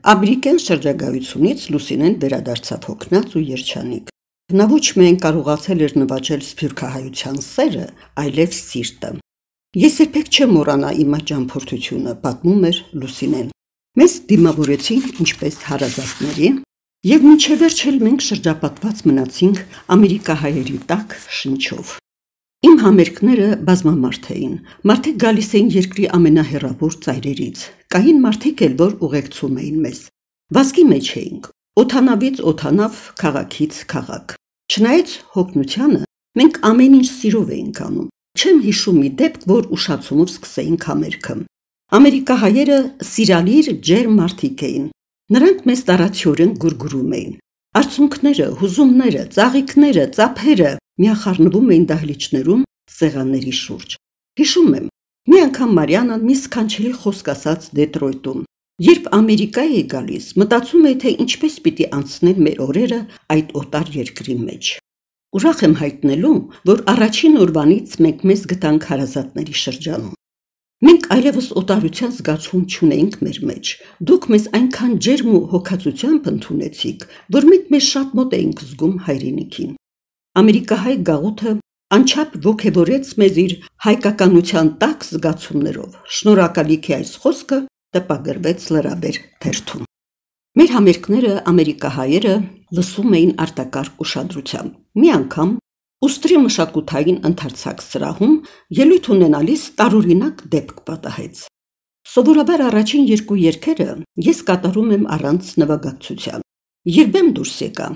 Ամերիկյան շրջագայությունից Լուսինեն վերադարձավ հոգնած ու երջանիկ։ Նա ոչ միայն կարողացել էր նվաճել սփյուռքահայության սերը, այլև սիրտը։ Ես երբեք չեմ մոռանա իմ ճամփորդությունը, պատմում էր Լուսինեն։ Մեզ դիմավորեցին ինչպես հարազատների, եւ մինչև վերջ էլ մենք շրջապատված մնացինք ամերիկահայերի տաք շնչով։ Իմ համերգները բազմամարդ էին։ Մարդիկ գալիս էին երկրի ամենահեռավոր ծայրերից։ Կային մարդիկ էլ, որ ուղեկցում էին մեզ։ Վազքի մեջ էինք, օդանավից օդանավ, քաղաքից քաղաք։ Չնայած հոգնությանը, մենք ամեն ինչ սիրով էինք անում։ Չեմ հիշում մի դեպք, որ ուշացումով սկսեինք համերգը։ Ամերիկահայերը սիրալիր ջերմ մարդիկ էին։ Նրանք մեզ տարածիորեն գուրգուրում էին։ Արցունքները, հուզումները, ծաղիկները, ծափերը միախառնվում էին դահլիճներում սեղանների շուրջ։ Հիշում եմ, մի անգամ Մարիանան մի սքանչելի խոսք ասաց Դեթրոյթում։ Երբ Ամերիկա էի գալիս, մտածում էի, թե ինչպես պիտի անցնեն մեր օրերը այդ օտար երկրի մեջ։ Ուրախ եմ հայտնելու, որ առաջին օրվանից մենք մեզ գտանք հարազատների շրջանում։ Մենք այլևս օտարության զգացում չունեինք մեր մեջ։ Դուք մեզ այնքան ջերմ ու հոգացությամբ ընդունեցիք, որ մենք մեզ շատ մոտ էինք զգում հայրենիքին։ Ամերիկահայ գաղութը անչափ ոգևորեց մեզ իր հայկականության տաք զգացումներով։ Շնորհակալիքի այս խոսքը տպագրվեց լրաբեր թերթում։ Մեր համերգները ամերիկահայերը լսում էին արտակարգ ուշադրությամբ։ Մի անգամ ուստրի մշակութային ընդարձակ սրահում ելույթ ունենալիս տարօրինակ դեպք պատահեց։ Սովորաբար առաջին երկու երգերը ես կատարում եմ առանց նվագակցության։ Երբեմ դուրս եկա,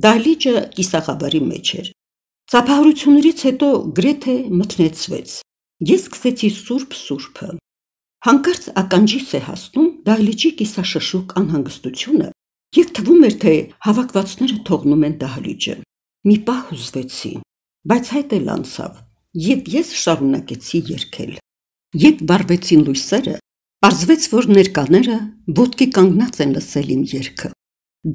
դահլիճը կիսախավարի մեջ էր։ Ծափահարություններից հետո գրեթե մթնեցվեց։ Ես սկսեցի սուրբ-սուրբը։ Հանկարծ ականջիս է հասնում դահլիճի կիսաշշուկ անհանգստությունը, եւ թվում էր, թե հավաքվածները թողնում են դահլիճը։ Մի պահ հուզվեցի, բայց այդ էլ անցավ, եւ ես շարունակեցի երգել։ Երբ վառվեցին լույսերը, պարզվեց, որ ներկաները ոտքի կանգնած են լսել իմ երգը։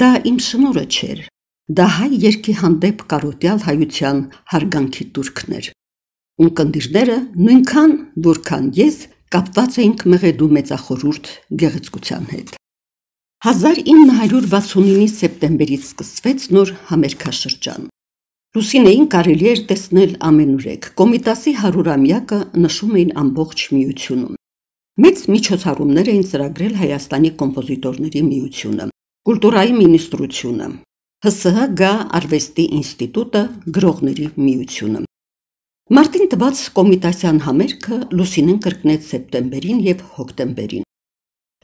Դա իմ շնորհը չէր, դա հայ երգի հանդեպ կարոտյալ հայության հարգանքի տուրքն էր։ Ունկնդիրները նույնքան, որքան ես կապված էինք մեղեդու մեծախորհուրդ գեղեցկության հետ։ 1969-ի սեպտեմբերից սկսվեց նոր համերգաշրջան։ Լուսինեին կարելի էր տեսնել ամենուրեք։ Կոմիտասի 100-ամյակը նշում էին ամբողջ միությունում։ Մեծ միջոցառումներ էին ծրագրել Հայաստանի կոմպոզիտորների միությունը, կուլտուրայի մինիստրությունը, ՀՍՀ արվեստի ինստիտուտը, գրողների միությունը։ Մարտին տված կոմիտասյան համերգը Լուսինեն կրկնեց սեպտեմբերին եւ հոկտեմբերին։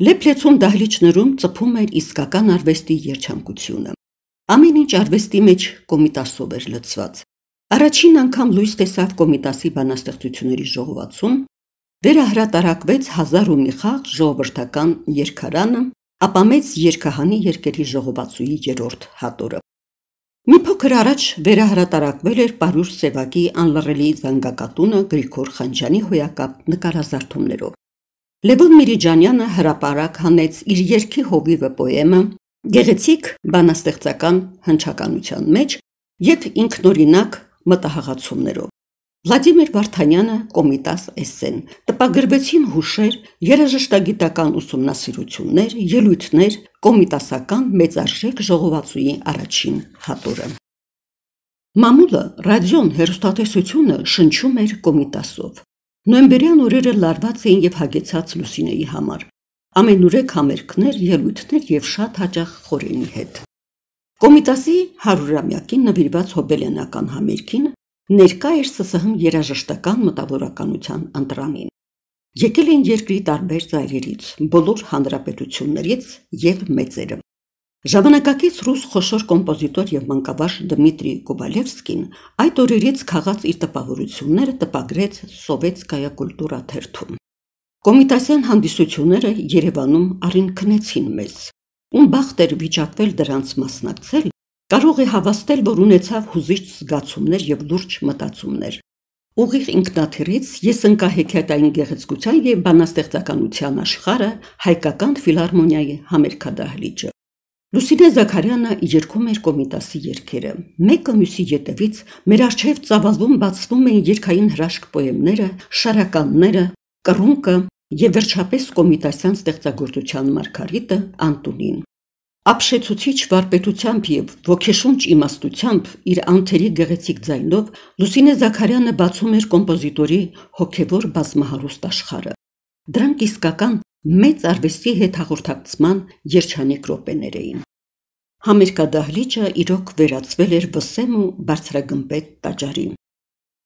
Լեփլեցուն դահլիճներում ծփում էր իսկական արվեստի երջանկությունը։ Ամեն ինչ արվեստի մեջ կոմիտասով էր լցված։ Առաջին անգամ լույս տեսավ կոմիտասի բանաստեղծությունների ժողովածուն, վերահրատարակվեց 1000 ու մի խաղ ժողովրդական երգարանը, ապա մեծ երգահանի երկերի ժողովածուի 3-րդ հատորը։ Մի փոքր առաջ վերահրատարակվել էր Պարուր Սևակի անլռելի զանգակատունը Գրիգոր Խանջյանի հոյակապ նկարազարդումներով։ Լևոն Միրիջանյանը հրապարակ հանեց իր երգի հովիվը պոեմը գեղեցիկ բանաստեղծական հնչականության մեջ եւ ինքնօրինակ մտահղացումներով։ Վլադիմիր Վարդանյանը կոմիտաս էսսեն, տպագրվեցին հուշեր, երաժշտագիտական ուսումնասիրություններ, ելույթներ, կոմիտասական մեծարժեք ժողովածուի առաջին հատորը։ Մամուլը, ռադիոն, հեռուստատեսությունը շնչում էր կոմիտասով։ Նոյեմբերյան օրերը լարված էին եւ հագեցած Լուսինեի համար։ Ամենուրեք համերգներ, ելույթներ եւ շատ հաճախ խորենի հետ։ Կոմիտասի 100-ամյակին նվիրված հոբելյանական համերգին ներկա էր ՍՍՀ երաժշտական մտավորականության ընտրանին։ Եկել են երկրի տարբեր ծայրերից, բոլոր հանրապետություններից եւ մեծերը։ Ժամանակակից ռուս խոշոր կոմպոզիտոր եւ մանկավարժ Դմիտրի Կոբալևսկին այդ օրերից քաղած իր տպավորությունները տպագրեց Սովետսկայա կուլտուրա թերթում։ Կոմիտասյան հանդիսությունները Երևանում առինքնեցին մեզ։ Ում բախտ էր վիճակվել դրանց մասնակցել, կարող է հավաստել, որ ունեցավ հուզիչ զգացումներ եւ լուրջ մտածումներ։ Ուղիղ ինքնաթիռից ես ընկա հեքիաթային գեղեցկության եւ բանաստեղծականության աշխարհը հայկական ֆիլհարմոնիայի համերգադահլիճը։ Լուսինե Զաքարյանը երգում էր կոմիտասի երգերը։ Մեկը մյուսի ետևից մեր առջև ծավալվում բացվում էին երգային հրաշք պոեմները, շարականները, կռունկը եւ վերջապես կոմիտասյան ստեղծագործության մարգարիտը Անտունին։ Ապշեցուցիչ վարպետությամբ եւ ոգեշունչ իմաստությամբ իր անթերի գեղեցիկ ձայնով Լուսինե Զաքարյանը բացում էր կոմպոզիտորի հոգևոր բազմահարուստ աշխարհը։ Դրանք իսկական մեծ արվեստի հետ հաղորդակցման երջանիկ րոպեներ էին։ Համերգադահլիճը իրոք վերածվել էր վսեմ ու բարձրագմբեթ տաճարի։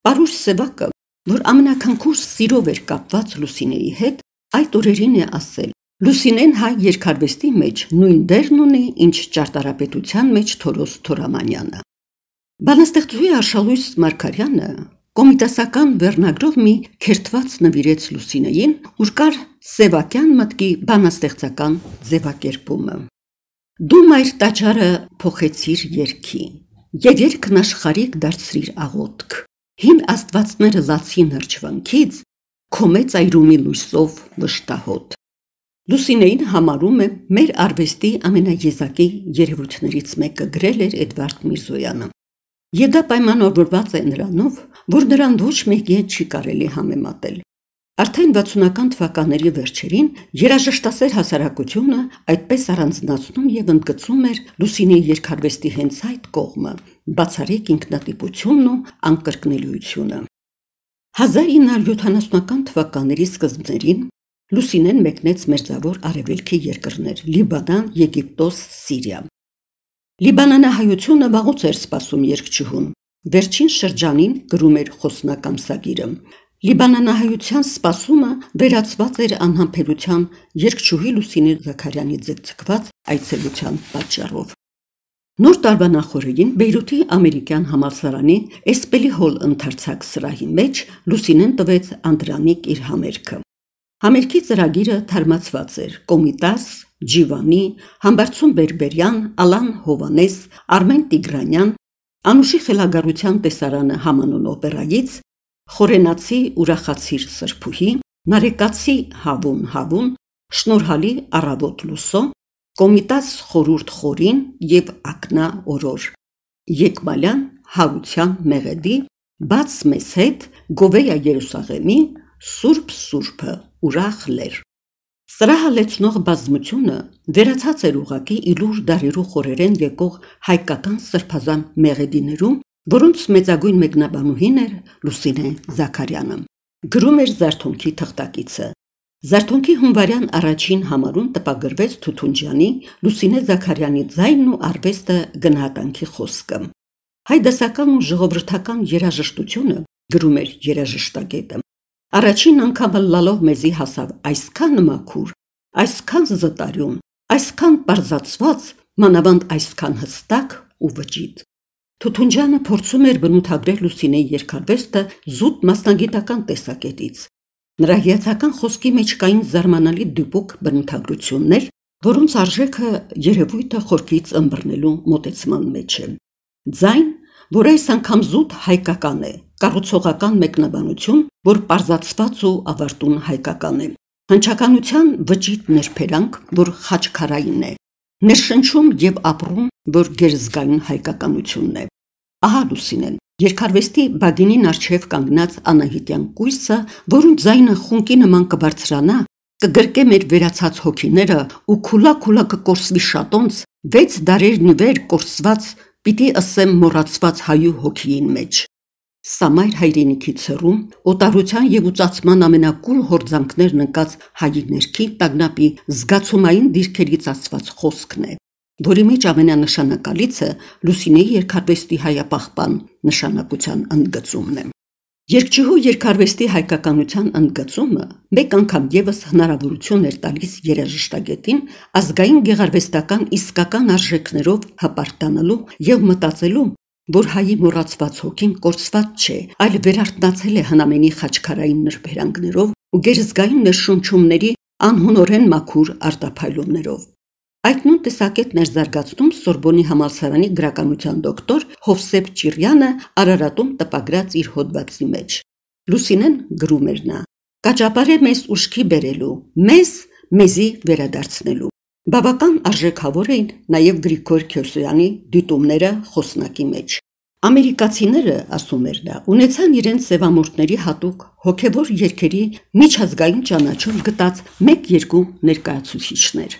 Պարուր Սևակը, որ ամենակնքուր սիրով էր կապված Լուսինեի հետ, այդ օրերին է ասել. Լուսինեն հայ երգարվեստի մեջ նույն դերն ունի, ինչ ճարտարապետության մեջ Թորոս Թորամանյանը։ Բանաստեղծուհի Արշալույս Մարգարյանը կոմիտասական վերնագրով մի քերթված նվիրեց Լուսինեին, ուր կար սևակյան մտքի բանաստեղծական ձևակերպումը։ Դու մայր տաճարը փոխեցիր երգի, եւ երգն աշխարհիկ դարձրիր աղոթք։ Հին աստվածները լացին հրճվանքից, քո մեծ այրումի լույսով վշտահոտ։ Լուսինեին համարում է մեր արվեստի ամենաեզակի երևույթներից մեկը, գրել էր Էդվարդ Միրզոյանը։ Եվ դա պայմանավորված է նրանով, որ նրան ոչ մեկի հետ չի կարելի համեմատել։ Արդեն 60-ական թվականների վերջերին երաժշտասեր հասարակությունը այդպես առանձնացնում եւ ընդգծում էր Լուսինեի երգարվեստի հենց այդ կողմը՝ բացառիկ ինքնատիպությունն ու անկրկնելիությունը։ 1970-ական թվականների սկզբներին Լուսինեն մեկնեց մերձավոր արևելքի երկրներ՝ Լիբանան, Եգիպտոս, Սիրիա։ Լիբանանահայությունը վաղուց էր սպասում երգչուհուն։ Վերջին շրջանին, գրում էր խոսնակամսագիրը, Լիբանանահայության սպասումը վերածված էր անհամբերության երգչուհի Լուսինե Զաքարյանի ձգձգված այցելության պատճառով։ Նոր տարվա նախօրեին Բեյրութի ամերիկյան համալսարանի Էսպելի հոլ ընթերցակ սրահի մեջ Լուսինեն տվեց Անդրանիկ իր համերգը։ Համերգի ծրագիրը թարմացված էր Կոմիտաս, Ջիվանի, Համբարձում Բերբերյան, Ալան Հովանես, Արմեն Տիգրանյան, Անուշի խելագարության տեսարանը Hamanun օպերայից, Խորենացի ուրախացիր սրբուհի, Նարեկացի Հավուն, Շնորհալի առավոտ լուսո, Կոմիտաս խորուրդ խորին եւ Ակնա օրոր, Եկմալյան հարության մեղեդի, Բաց մեզ հետ, Գովեյա Երուսաղեմի, Սուրբ Սուրբը, ուրախ լեր։ Սրահը լեցնող բազմությունը վերացած էր ուղակի իլուր դարերու խորերեն եկող հայկական սրբազան մեղեդիներում, որոնց մեծագույն մեկնաբանուհին էր Լուսինե Զաքարյանը։ Գրում էր Զարթոնքի թղթակիցը։ Զարթոնքի հունվարյան առաջին համարում տպագրվեց Թութունջյանի Լուսինե Զաքարյանի ձայնն ու արվեստը գնահատանքի խոսքը։ Հայ դասական ու ժողովրդական երաժշտությունը, գրում էր երաժշտագետը, առաջին անգամ լալով մեզի հասավ այսքան մաքուր, այսքան զտարյուն, այսքան պարզացված, մանավանդ այսքան հստակ ու վճիտ։ Թութունջյանը փորձում էր բնութագրել Լուսինեի երգարվեստը զուտ մասնագիտական տեսակետից։ Նրա հիացական խոսքի մեջ կային զարմանալի դիպուկ բնութագրություններ, որոնց արժեքը երևույթը խորքից ըմբռնելու մոտեցման մեջ է։ Ձայն, որ այս անգամ զուտ հայկական է, կառուցողական մեկնաբանություն, որ պարզացված ու ավարտուն հայկական է։ Հնչականության վճիտ ներբերանք, որ խաչքարային է, ներշնչում եւ ապրում, որ գերզգային հայկականությունն է։ Ահա Լուսինեն, երգարվեստի բագինին առջև կանգնած անահիտյան կույսը, որուն ձայնը խունկի նման կբարձրանա, կգրկե մեր վերացած հոգիները ու քուլա կկորսվի շատոնց, 6 դարերն ի վեր կորսված, պիտի ասեմ մոռացված հայու հոգիին մեջ։ Սա մայր հայրենիքի ցրում, օտարության եւ ուծացման ամենակուլ հորձանքներն ընկած հայի ներքին տագնապի զգացումային դիրքերից ասված խոսքն է, որի մեջ ամենանշանակալիցը Լուսինեի երգարվեստի հայապահպան նշանակության ընդգծումն է։ Երգչուհու երգարվեստի հայկականության ընդգծումը մեկ անգամ եւս հնարավորություն էր տալիս երաժշտագետին ազգային գեղարվեստական իսկական արժեքներով հպարտանալու եւ մտածելու, որ հայի մոռացված հոգին կորսված չէ, այլ վերարտնացել է հնամենի խաչքարային նրբերանգներով ու գերզգային ներշնչումների անհունորեն մաքուր արտափայլումներով։ Այդ նույն տեսակետն էր զարգացնում Սորբոնի համալսարանի գրականության դոկտոր Հովսեփ Ճիրյանը Արարատում տպագրած իր հոդվածի մեջ։ Լուսինեն, գրում էր նա, կաճապար է մեզ ուշքի բերելու, մեզի վերադարձնելու։ Բավական արժեքավոր էին նաև Գրիգոր Քյոսյանի դիտումները խոսնակի մեջ։ Ամերիկացիները, ասում էր նա, ունեցան իրենց սևամորթների հատուկ հոգևոր երգերի միջազգային ճանաչում գտած 1-2 ներկայացուցիչներ։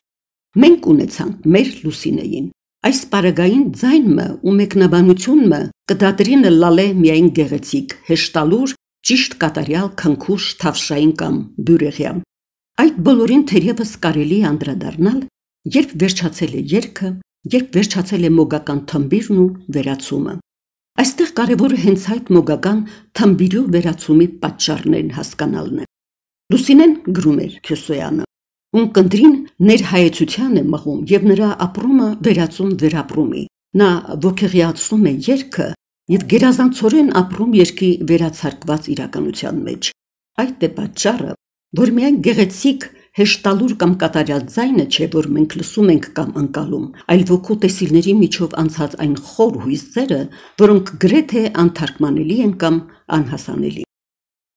Մենք ունեցանք մեր Լուսինեին։ Այս պարագային ձայնը ու մեկնաբանությունը կդադրինը լալե միայն գեղեցիկ, հեշտալուր, ճիշտ կատարյալ քնքուշ թավշային կամ բյուրեղյան։ Այդ բոլորին թերևս կարելի է անդրադառնալ, երբ վերջացել է երգը, երբ վերջացել է մոգական թմբիրն ու վերացումը։ Այստեղ կարևորը հենց այդ մոգական թմբիրի ու վերացումի պատճառներն հասկանալն է։ Լուսինեն գրում էր Քյոսոյանը, ունկնդրին ներհայեցության է մղում եւ նրա ապրումը վերածում վերապրումի։ Նա ոգեղյացնում է երգը եւ գերազանցորեն ապրում երգի վերացարկված իրականության մեջ։ Այդ է պատճառը, որ միայն գեղեցիկ, հեշտալուր կամ կատարյալ ձայնը չէ, որ մենք լսում ենք կամ ընկալում, այլ ոգու տեսիլների միջով անցած այն խոր հույսերը, որոնք գրեթե անթարգմանելի են կամ անհասանելի։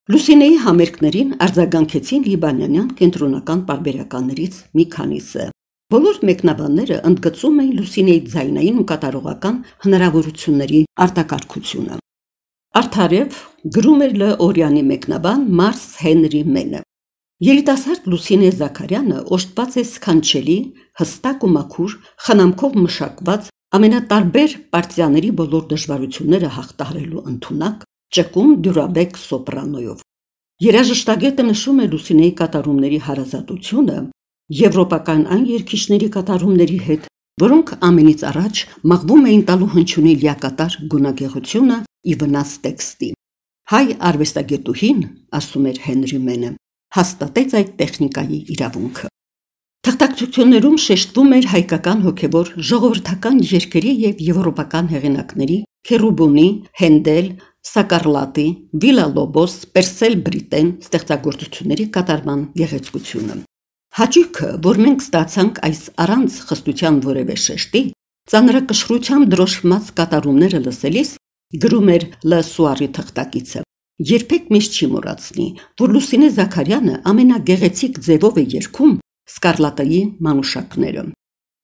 Լուսինեի համերգներին արձագանքեցին լիբանանյան կենտրոնական պարբերականներից մի քանիսը։ Բոլոր մեկնաբանները ընդգծում էին Լուսինեի ձայնային ու կատարողական հնարավորությունների արտակարգությունը։ Արդարև գրում էր Լ. Օրյանի մեկնաբան Մարս Հենրի Մենը։ Երիտասարդ Լուսինե Զաքարյանը օժտված է սքանչելի, հստակ ու մաքուր, խնամքով մշակված, ամենատարբեր պարտիաների բոլոր դժվարությունները հաղթահարելու ընդունակ, ճկուն դյուրաբեկ սոպրանոյով։ Երաժշտագետը նշում է Լուսինեի կատարումների հարազատությունը եվրոպական այն երգիչների կատարումների հետ, որոնք ամենից առաջ մղվում էին տալու հնչյունի լիակատար գունագեղությունը ի վնաս տեքստի։ Հայ արվեստագետուհին, ասում էր Հենրի Մենը, հաստատեց այդ տեխնիկայի իրավունքը։ Թղթակցություններում շեշտվում էր հայկական հոգևոր ժողովրդական երգերի եւ եվրոպական հեղինակների Քերուբունի, Հենդել, Սակարլատի, Վիլա-Լոբոս, Պերսել Բրիտեն ստեղծագործությունների կատարման գեղեցկությունը։ Հաճույքը, որ մենք ստացանք այս առանց խստության որևէ շեշտի, ծանրակշռությամբ դրոշմած կատարումները լսելիս, գրում էր Լ. Սուարի թղթակիցը, երբեք մեզ չի մոռացնի, որ Լուսինե Զաքարյանը ամենագեղեցիկ ձևով է երգում Սկարլատայի մանուշակները։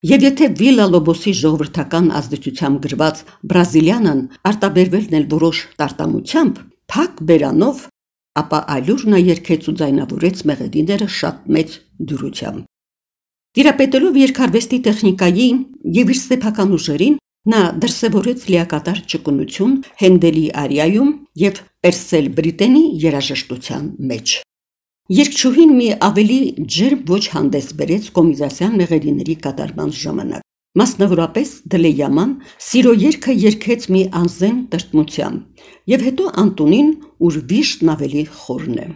Եվ եթե Վիլա-Լոբոսի ժողովրդական ազդեցությամբ գրված Բրազիլիանան արտաբերվելն էլ որոշ տարտամությամբ, փակ բերանով, ապա այլուր նա երգեց ու ձայնավորեց մեղեդիները շատ մեծ դյուրությամբ։ Տիրապետելով երգարվեստի տեխնիկայի եւ իր սեփական ուժերին, նա դրսևորեց լիակատար ճկունություն Հենդելի արիայում եւ Պերսել Բրիտենի երաժշտության մեջ։ Երգչուհին մի ավելի ջերմ ոճ հանդես բերեց կոմիզասյան մեղեդիների կատարման ժամանակ։ Մասնավորապես Դլեյաման սիրո երգը երգեց մի անզեն տրտմությամբ, եւ հետո Անտոնին, ուր վիշտն ավելի խորն է։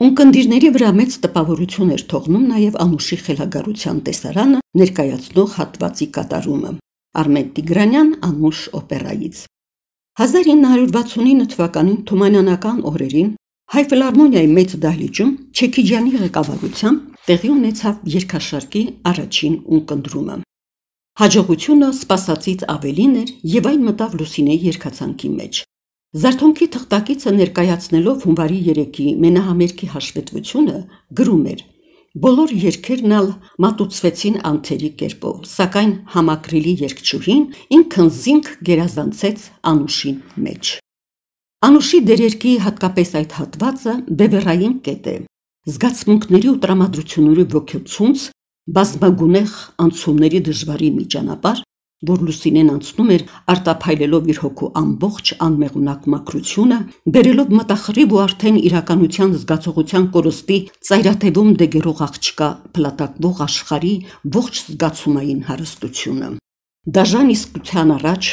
Ունկնդիրների վրա մեծ տպավորություն էր թողնում նաև Անուշի խելագարության տեսարանը ներկայացնող հատվածի կատարումը։ Արմեն Տիգրանյան Անուշ օպերայից։ 1969 թվականին թումանյանական օրերին Հայ ֆիլհարմոնիայի մեծ դահլիճում Չեքիջյանի ղեկավարությամբ տեղի ունեցավ երգաշարքի առաջին ունկնդրումը։ Հաջողությունը սպասածից ավելին էր եւ այն մտավ Լուսինեի երգացանկի մեջ։ Զարթոնքի թղթակիցը ներկայացնելով հունվարի 3-ի մենահամերգի հաշվետվությունը գրում էր. Բոլոր երգերն ալ մատուցվեցին անթերի կերպով, սակայն համակրելի երգչուհին ինքն զինք գերազանցեց Անուշին մեջ։ Անուշի դերերքի հատկապես այդ հատվածը բևեռային կետ է, զգացմունքների ու տրամադրությունների ոգեցունց, բազմագունեղ անցումների դժվարի մի ճանապարհ, որ Լուսինեն անցնում էր արտափայլելով իր հոգու ամբողջ անմեղունակ մաքրությունը, բերելով մտախռիվ ու արդեն իրականության զգացողության կորստի ծայրաթևում դեգերող աղջկա փլատակվող աշխարհի ողջ զգացումային հարստությունը։ Դաժան իսկության առաջ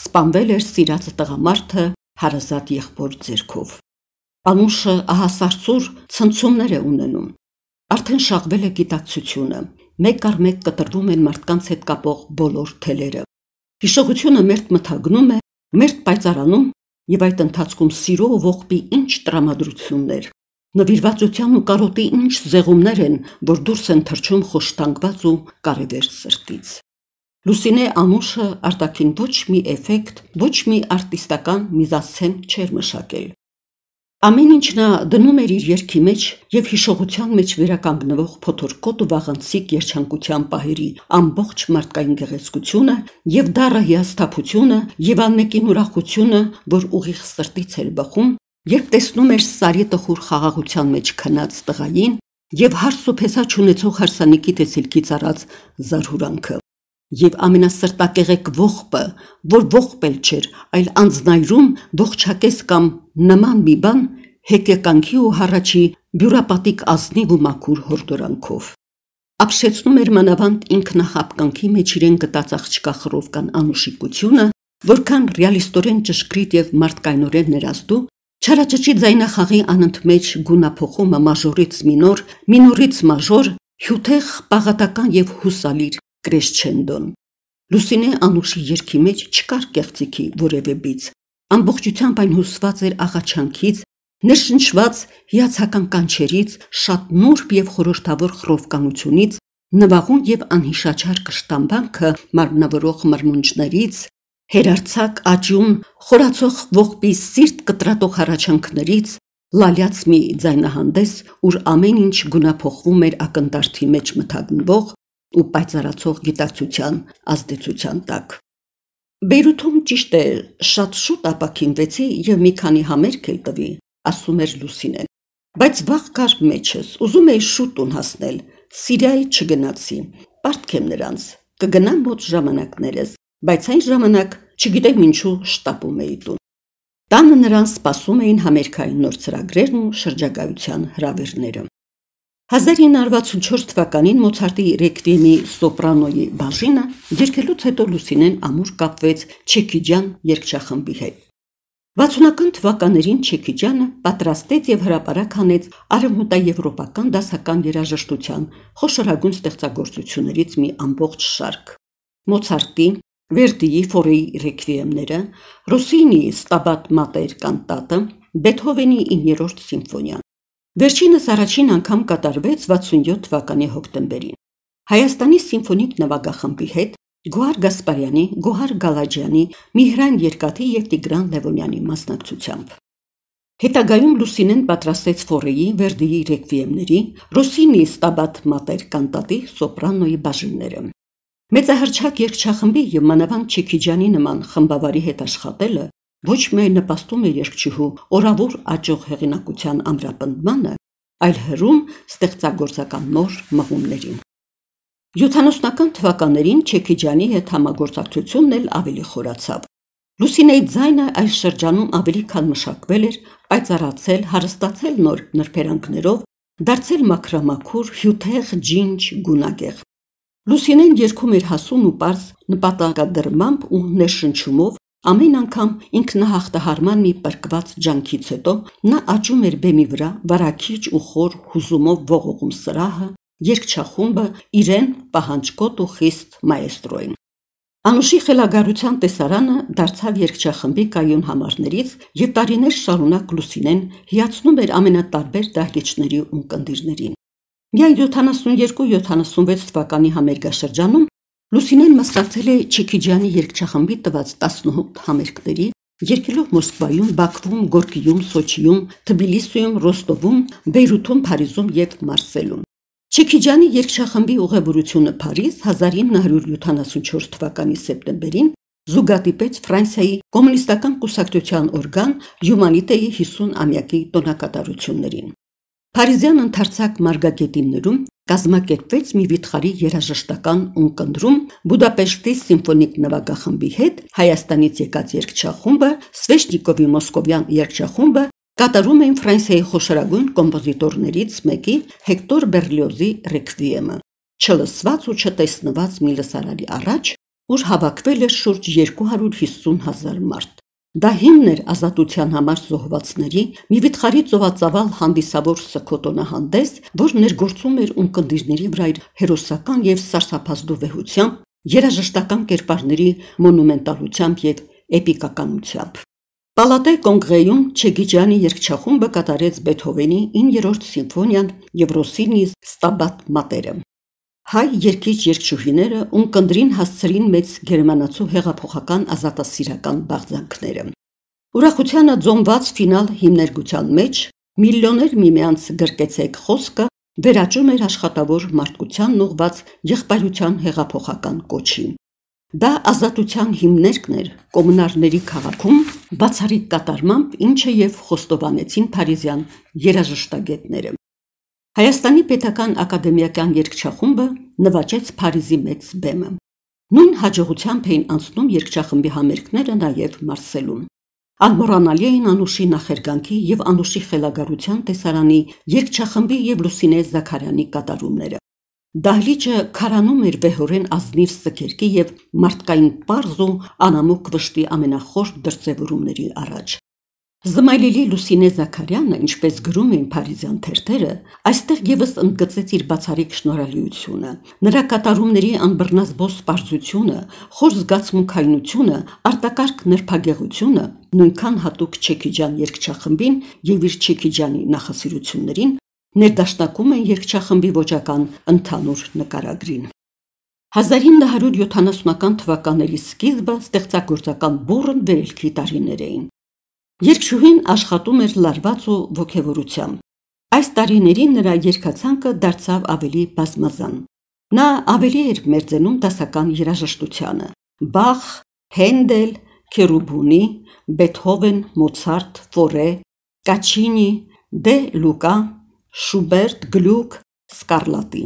սպանվել էր սիրած տղամարդը հարազատ եղբոր ձեռքով։ Անուշը ահասարսուր ցնցումներ է ունենում։ Արդեն շաղվել է գիտակցությունը, մեկ առ մեկ կտրվում են մարդկանց հետ կապող բոլոր թելերը։ Հիշողությունը մերթ մթագնում է, մերթ պայծառանում եւ այդ ընթացքում սիրո ու ողբի ինչ տրամադրություններ, նվիրվածության ու կարոտի ինչ զեղումներ են, որ դուրս են թռչում խոշտանգված ու կարևեր սրտից։ Լուսինե Անուշը արտաքին ոչ մի էֆեկտ, ոչ մի արտիստական միզասցեն չէր մշակել։ Ամեն ինչ նա դնում էր իր երգի մեջ եւ հիշողության մեջ վերականգնվող փոթորկոտ ու վաղանցիկ երջանկության պահերի ամբողջ մարդկային գեղեցկությունը եւ դառը հիասթափությունը եւ անմեկին ուրախությունը, որ ուղիղ սրտից էր բխում, երբ տեսնում էր Սարի տխուր խաղաղության մեջ քնած տղային, եւ հարս ու փեսա չունեցող հարսանիքի տեսիլքից արած զարհուրանքը, եւ ամենասրտակեղեկ ողբը, որ ողբել չէր, այլ անձնայրում ողջակես կամ նման մի բան, հեկեկանքի ու հառաչի բյուրապատիկ ազնիվ ու մաքուր հորդորանքով։ Ապշեցնում էր մանավանդ ինքնախապկանքի մեջ իրեն գտած աղջկա խռովկան անուշիկությունը, որքան ռեալիստորեն ճշգրիտ եւ մարդկայնորեն ներազդու, չարաճճի ձայնախաղի անընդմեջ գունափոխումը մաժորից մինոր, մինորից մաժոր, հյութեղ պաղատական եւ հուսալիր կրեսչենդոն։ Լուսինե Անուշի երգի մեջ չկար կեղծիքի որևէ բիծ, ամբողջությամբ այն հյուսված էր աղաչանքից, ներշնչված հիացական կանչերից, շատ նուրբ եւ խորհրդավոր խռովկանությունից, նվաղուն եւ անհիշաչար կշտամբանքը մարմնավորող մրմունջներից, հերարցակ աճյուն, խորացող ողբի սիրտ կտրատող հառաչանքներից, լալյաց մի ձայնահանդես, ուր ամեն ինչ գունափոխվում էր ակնթարթի մեջ մթագնվող ու պայծառացող գիտակցության ազդեցության տակ։ Բեյրութում ճիշտ է, շատ շուտ ապաքինվեցի եւ մի քանի համերգ էլ տվի, ասում էր Լուսինեն, բայց վաղ կար մեջս, ուզում էի շուտ տուն հասնել, Սիրիայի չգնացի, պարտքեմ նրանց, կգնամ մոտ ժամանակներս, բայց այն ժամանակ չգիտեմ ինչու շտապում էի տուն։ Տանը նրան սպասում էին համերգային նոր ծրագրերն ու շրջագայության հրավերները։ 1964 թվականին Մոցարտի ռեկվիեմի սոպրանոյի բաժինը երգելուց հետո Լուսինեն ամուր կապվեց Չեքիջյան երգչախմբի հետ։ 60-ական թվականներին Չեքիջյանը պատրաստեց եւ հրապարակ հանեց արևմտաեվրոպական դասական երաժշտության խոշորագույն ստեղծագործություններից մի ամբողջ շարք։ Մոցարտի, Վերդիի Ֆորեի ռեկվիեմները, Ռոսինիի Ստաբատ Մատեր կանտատը, Բեթհովենի 9-րդ սիմֆոնիան։ Վերջինս առաջին անգամ կատարվեց 67 թվականի հոկտեմբերին։ Հայաստանի սիմֆոնիկ նվագախմբի հետ Գոհար Գասպարյանի, Գոհար Գալաջյանի, Միհրան Երկաթի եւ Տիգրան Լևոնյանի մասնակցությամբ։ Հետագայում Լուսինեն պատրաստեց Ֆորեի, Վերդիի ռեկվիեմների, Ռոսինիի Ստաբատ Մատեր կանտատի սոպրանոյի բաժինները։ Մեծահրճակ երգչախմբի եւ մանավանդ Չեքիջյանի նման խմբավարի հետ աշխատելը ոչ միայն նպաստում է երգչուհու օրավոր աճող հեղինակության ամրապնդմանը, այլ հրում ստեղծագործական նոր մղումներին։ 70-ական թվականներին Չեքիջյանի հետ համագործակցությունն էլ ավելի խորացավ։ Լուսինեի ձայնը այս շրջանում ավելի քան մշակվել էր, պայծառացել, հարստացել նոր նրբերանգներով, դարձել մաքրամաքուր, հյութեղ, ջինջ, գունագեղ։ Լուսինեն երգում էր հասուն ու պարզ նպատակադրմամբ ու ներշնչումով, ամեն անգամ ինքնահաղթահարման մի պրկված ջանքից հետո նա աճում էր բեմի վրա, վարակիչ ու խոր հուզումով ողողում սրահը, երգչախումբը իրեն պահանջկոտ ու խիստ մայեստրոին։ Անուշի խելագարության տեսարանը դարձավ երգչախմբի կայուն համարներից եւ տարիներ շարունակ Լուսինեն հիացնում էր ամենատարբեր դահլիճների ունկնդիրներին։ Միայն 72-76 թվականի համերգաշրջանում Լուսինեն մասնակցել է Չեքիջյանի երգչախմբի տված 18 համերգների, երգելով Մոսկվայում, Բաքվում, Գորկիում, Սոչիում, Թբիլիսիում, Ռոստովում, Բեյրութում, Փարիզում եւ Մարսելում։ Չեքիջյանի երգչախմբի ուղևորությունը Փարիզ 1974 թվականի սեպտեմբերին զուգադիպեց Ֆրանսիայի կոմունիստական կուսակցության օրգան Հյումանիտեի 50-ամյակի տոնակատարություններին։ Փարիզյան ընդարձակ մարգագետիններում կազմակերպվեց մի վիթխարի երաժշտական ունկնդրում Բուդապեշտի սիմֆոնիկ նվագախմբի հետ Հայաստանից եկած երգչախումբը, Սվեշնիկովի մոսկովյան երգչախումբը կատարում էին Ֆրանսիայի խոշորագույն կոմպոզիտորներից մեկի Հեկտոր Բերլիոզի ռեկվիեմը, չլսված ու չտեսնված մի լսարանի առաջ, ուր հավաքվել էր շուրջ 250,000 մարդ։ Դա հիմն էր ազատության համար զոհվածների մի վիթխարի ծովածավալ հանդիսավոր սքոտոնահանդես, որ ներգործում էր ունկնդիրների վրա իր հերոսական եւ սարսափազդու վեհությամբ, երաժշտական կերպարների մոնումենտալությամբ եւ էպիկականությամբ։ Պալատե Կոնգրեյում Չեքիջյանի երգչախումբը կատարեց Բեթհովենի 9-րդ սիմֆոնիան եւ Ռոսինիի Ստաբատ Մատերը։ Հայ երգիչ-երգչուհիները ունկնդրին հասցրին մեծ գերմանացու հեղափոխական ազատասիրական բաղձանքները։ Ուրախությանը ձոմված ֆինալ հիմներգության մեջ միլիոներ միմյանց գրկեցեք խոսքը վերաճում էր աշխատավոր մարդկությանն ուղված եղբայրության հեղափոխական կոչին։ Դա ազատության հիմներկն էր կոմունարների քաղաքում բացառիկ կատարմամբ, ինչը եւ խոստովանեցին փարիզյան երաժշտագետները։ Հայաստանի պետական ակադեմիական երգչախումբը նվաճեց Փարիզի մեծ բեմը։ Նույն հաջողությամբ էին անցնում երգչախմբի համերգները նաև Մարսելում։ Անմոռանալի էին Անուշի նախերգանքի և Անուշի խելագարության տեսարանի երգչախմբի և Լուսինե Զաքարյանի կատարումները։ Դահլիճը քարանում էր վեհորեն ազնիվ սկերկի և մարդկային պարզ ու անամոք վշտի ամենախոր դրսևորումների առաջ։ Զմայլելի Լուսինե Զաքարյանը, ինչպես գրում էին փարիզյան թերթերը, այստեղ ևս ընդգծեց իր բացառիկ շնորհալիությունը, նրա կատարումների անբռնազբոս պարզությունը, խոր զգացմունքայնությունը, արտակարգ նրբագեղությունը նույնքան հատուկ Չեքիջյան երգչախմբին և իր Չեքիջյանի նախասիրություններին ներդաշնակում են երգչախմբի ոճական ընդհանուր նկարագրին։ 1970-ական թվականների սկիզբը ստեղծագործական բուռն վերելքի տարիներ էին։ Երգչուհին աշխատում էր լարված ու ոգևորությամբ։ Այս տարիներին նրա երգացանկը դարձավ ավելի բազմազան։ Նա ավելի էր մերձենում դասական երաժշտությանը՝ Բախ, Հենդել, Քերուբունի, Բեթհովեն, Մոցարտ, Ֆորե, Կաչինի, Դե Լուկա, Շուբերտ, Գլյուկ, Սկարլատի։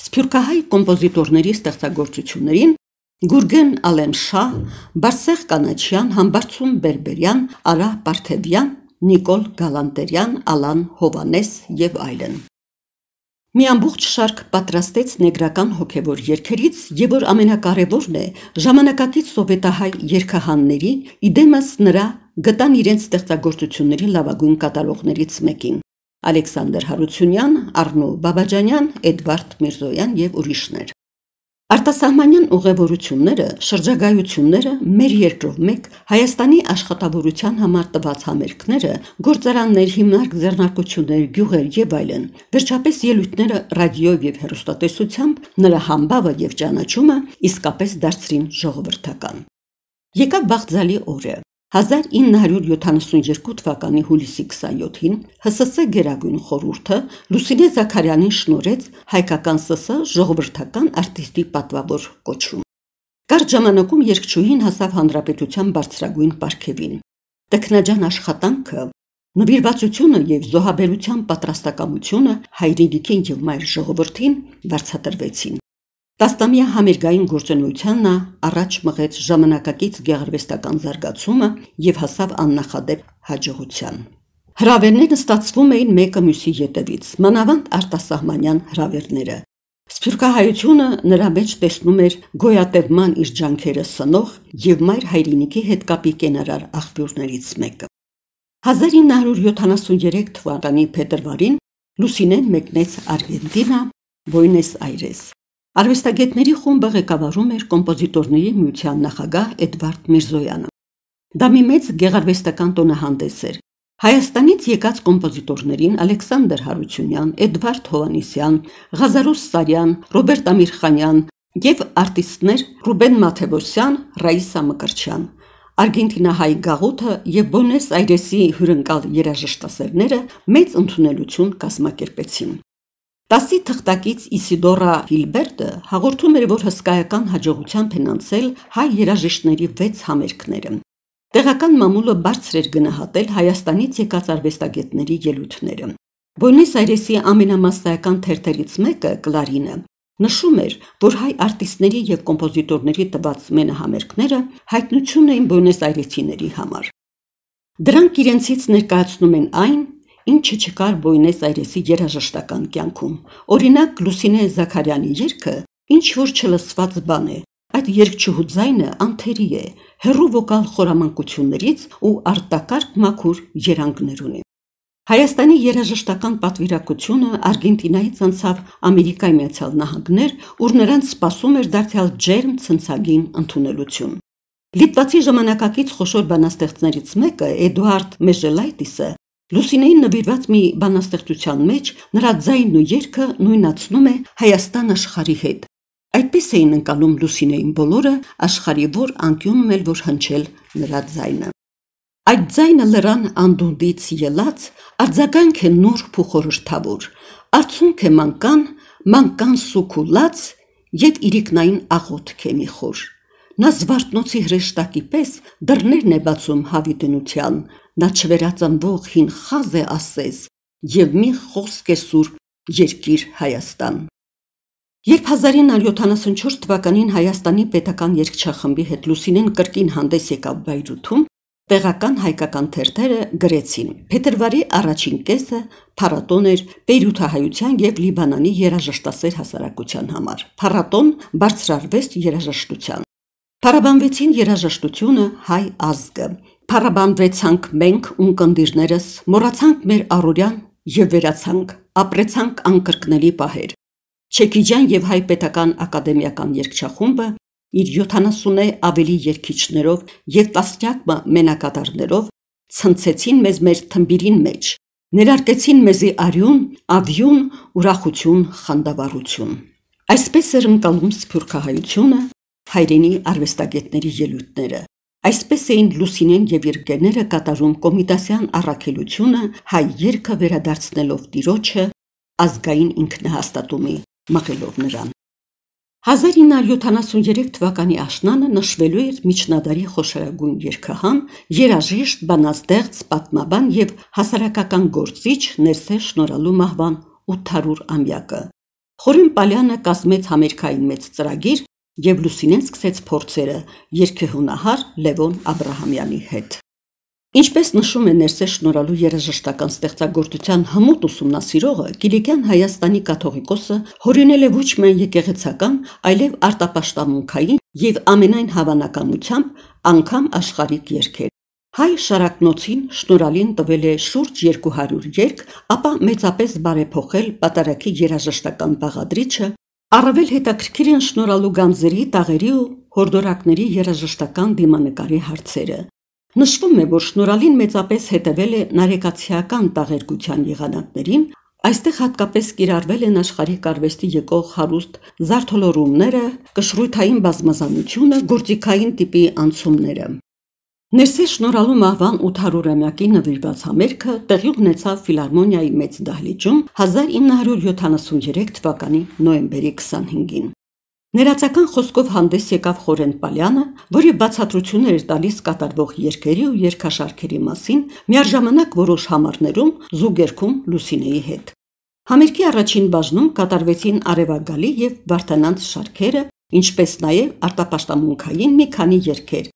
Սփյուռքահայ կոմպոզիտորների ստեղծագործություններին Գուրգեն Ալենշահ, Բարսեղ Կանաչյան, Համբարձում Բերբերյան, Արա Պարթևյան, Նիկոլ Գալանտերյան, Ալան Հովանես և այլն։ Մի ամբողջ շարք պատրաստեց նեգրական հոգևոր երգերից և որ ամենակարևորն է, ժամանակակից սովետահայ երգահանների, իդեմս նրա գտան իրենց ստեղծագործությունների լավագույն կատարողներից մեկին՝ Ալեքսանդր Հարությունյան, Առնո Բաբաջանյան, Էդվարդ Միրզոյան և ուրիշներ։ Արտասահմանյան ուղևորությունները, շրջագայությունները, մեր երկրով մեկ Հայաստանի աշխատավորության համար տված համերգները, գործարաններ, հիմնարկ ձեռնարկություններ, գյուղեր և այլն, վերջապես ելույթները ռադիոյով և հեռուստատեսությամբ նրա համբավը և ճանաչումը իսկապես դարձրին ժողովրդական։ Եկավ բաղձալի օրը։ 1972 թվականի հուլիսի 27-ին ՀՍՍ Գերագույն խորհուրդը Լուսինե Զաքարյանին շնորհեց հայկական ՍՍ ժողովրդական արտիստի պատվավոր կոչում։ Կարճ ժամանակում երգչուհին հասավ հանրապետության բարձրագույն պարգևին։ Տքնաջան աշխատանքը, նվիրվածությունը և զոհաբերության պատրաստակամությունը հայրենիքին և մայր ժողովրդին վարձատրվեցին։ Տասնամյա համերգային գործունեության նա առաջ մղեց ժամանակակից գեղարվեստական զարգացումը և հասավ աննախադեպ հաջողության։ Հրավերները ստացվում էին մեկը մյուսի ետևից, մանավանդ արտասահմանյան հրավերները։ Սփյուռքահայությունը նրա մեջ տեսնում էր գոյատևման իր ջանքերը սնող և մայր հայրենիքի հետ կապի կենարար աղբյուրներից մեկը։ 1973 թվականի փետրվարին Լուսինեն մեկնեց Արգենտինա, Բուենոս Այրես։ Արվեստագետների խումբը ղեկավարում էր կոմպոզիտորների միության նախագահ Էդվարդ Միրզոյանը։ Դա մի մեծ գեղարվեստական տոնահանդես էր։ Հայաստանից եկած կոմպոզիտորներին Ալեքսանդր Հարությունյան, Էդվարդ Հովհաննիսյան, Ղազարոս Սարյան, Ռոբերտ Ամիրխանյան և արտիստներ Ռուբեն Մաթևոսյան, Ռաիսա Մկրտչյան, արգենտինահայ գաղութը և Բուենոս Այրեսի հյուրընկալ երաժշտասերները մեծ ընդունելություն կազմակերպեցին։ 10-ի թղթակից Իսիդորա Հիլբերտը հաղորդում էր, որ հսկայական հաջողությամբ են անցել հայ երաժիշտների 6 համերգները։ Տեղական մամուլը բարձր էր գնահատել Հայաստանից եկած արվեստագետների ելույթները։ Բուենոս Այրեսի ամենամասսայական թերթերից մեկը՝ Կլարինը, նշում էր, որ հայ արտիստների և կոմպոզիտորների տված մենահամերգները հայտնություն էին Բուենոս Այրեսիների համար։ Դրանք իրենցից ներկայացնում են այն, ինչը չկար Բուենոս Այրեսի երաժշտական կյանքում։ Օրինակ, Լուսինե Զաքարյանի երգը ինչ-որ չլսված բան է, այդ երգչուհու ձայնը անթերի է, հեռու վոկալ խորամանկություններից ու արտակարգ մաքուր երանգներ ունի։ Հայաստանի երաժշտական պատվիրակությունը Արգենտինայից անցավ Ամերիկայի Միացյալ Նահանգներ, ուր նրանց սպասում էր դարձյալ ջերմ ցնցագին ընդունելություն։ Լիտվացի ժամանակակից խոշոր բանաստեղծներից մեկը՝ Էդուարդ Մեժելայտիսը, Լուսինեին նվիրված մի բանաստեղծության մեջ նրա ձայնն ու երգը նույնացնում է Հայաստան աշխարհի հետ։ Այդպես էին ընկալում Լուսինեին բոլորը, աշխարհի որ անկյունում էլ որ հնչել նրա ձայնը։ Այդ ձայնը լրան անդունդից ելած, արձագանք է նուրբ ու խորհրդավոր, արցունք է մանկան սուքուլած և իրիկնային աղոթք է մի խոր։ Նա Զվարթնոցի հրեշտակի պես դռներն է բացում հավիտենության, նա չվերածնվող հին խազ է ասես, և մի խոսք է սուրբ Երկիր Հայաստան։ Երբ 1974 թվականին Հայաստանի պետական երգչախմբի հետ Լուսինեն կրկին հանդես եկավ Բայրութում, տեղական հայկական թերթերը գրեցին. փետրվարի առաջին կեսը փառատոն էր բեյրութահայության և Լիբանանի երաժշտասեր հասարակության համար։ Փառատոն բարձրարվեստ երաժշտության։ Փառաբանվեցին երաժշտությունը, հայ ազգը։ Փառաբանվեցանք մենք, ունկնդիրներս, մոռացանք մեր առօրյան և վերացանք, ապրեցանք անկրկնելի պահեր։ Չեքիջյան և հայ պետական ակադեմիական երգչախումբը իր 70-ը ավելի երգիչներով և տասնյակ մենակատարներով ցնցեցին մեզ մեր թմբիրին մեջ, ներարկեցին մեզի արյուն, ավյուն, ուրախություն, խանդավառություն։ Այսպես էր ընկալում սփյուռքահայությունը, հայրենի արվեստագետների ելույթները։ Այսպես էին Լուսինեն և իր ընկերները կատարում կոմիտասյան առաքելությունը հայ երգը վերադարձնելով տիրոջը, ազգային ինքնահաստատումի մղելով նրան։ 1973 թվականի աշնանը նշվելու էր միջնադարի խոշորագույն երգահան, երաժիշտ, բանաստեղծ, պատմաբան և հասարակական գործիչ Ներսես Շնորհալու մահվան 800-ամյակը։ Խորին Պալյանը կազմեց համերգային մեծ ծրագիր և Լուսինեն սկսեց փորձերը երգեհոնահար Լևոն Աբրահամյանի հետ։ Ինչպես նշում է Ներսես Շնորհալու երաժշտական ստեղծագործության հմուտ ուսումնասիրողը, Կիլիկյան Հայաստանի կաթողիկոսը հորինել է ոչ միայն եկեղեցական, այլև արտապաշտամունքային և ամենայն հավանականությամբ անգամ աշխարհիկ երգեր։ Հայ շարակնոցին Շնորհալին տվել է շուրջ 200 երգ, ապա մեծապես բարեփոխել պատարագի երաժշտական բաղադրիչը, առավել հետաքրքիր են Շնորհալու գանձերի, տաղերի ու հորդորակների երաժշտական դիմանկարի հարցերը։ Նշվում է, որ Շնորհալին մեծապես հետևել է նարեկացիական տաղերգության եղանակներին, այստեղ հատկապես կիրառվել են աշխարհիկ արվեստի եկող հարուստ զարդոլորումները, կշռույթային բազմազանությունը, գործիքային տիպի անցումները։ Ներսես Շնորհալու մահվան 800-ամյակի նվիրված համերգը տեղի ունեցավ Ֆիլհարմոնիայի մեծ դահլիճում 1973 թվականի նոյեմբերի 25-ին։ Ներածական խոսքով հանդես եկավ Խորեն Պալյանը, որի բացատրություններ էր տալիս կատարվող երգերի ու երգաշարքերի մասին, միաժամանակ որոշ համարներում զուգերգում Լուսինեի հետ։ Համերգի առաջին բաժնում կատարվեցին արևագալի և վարդանանց շարքերը, ինչպես նաև արտապաշտամունքային մի քանի երգեր։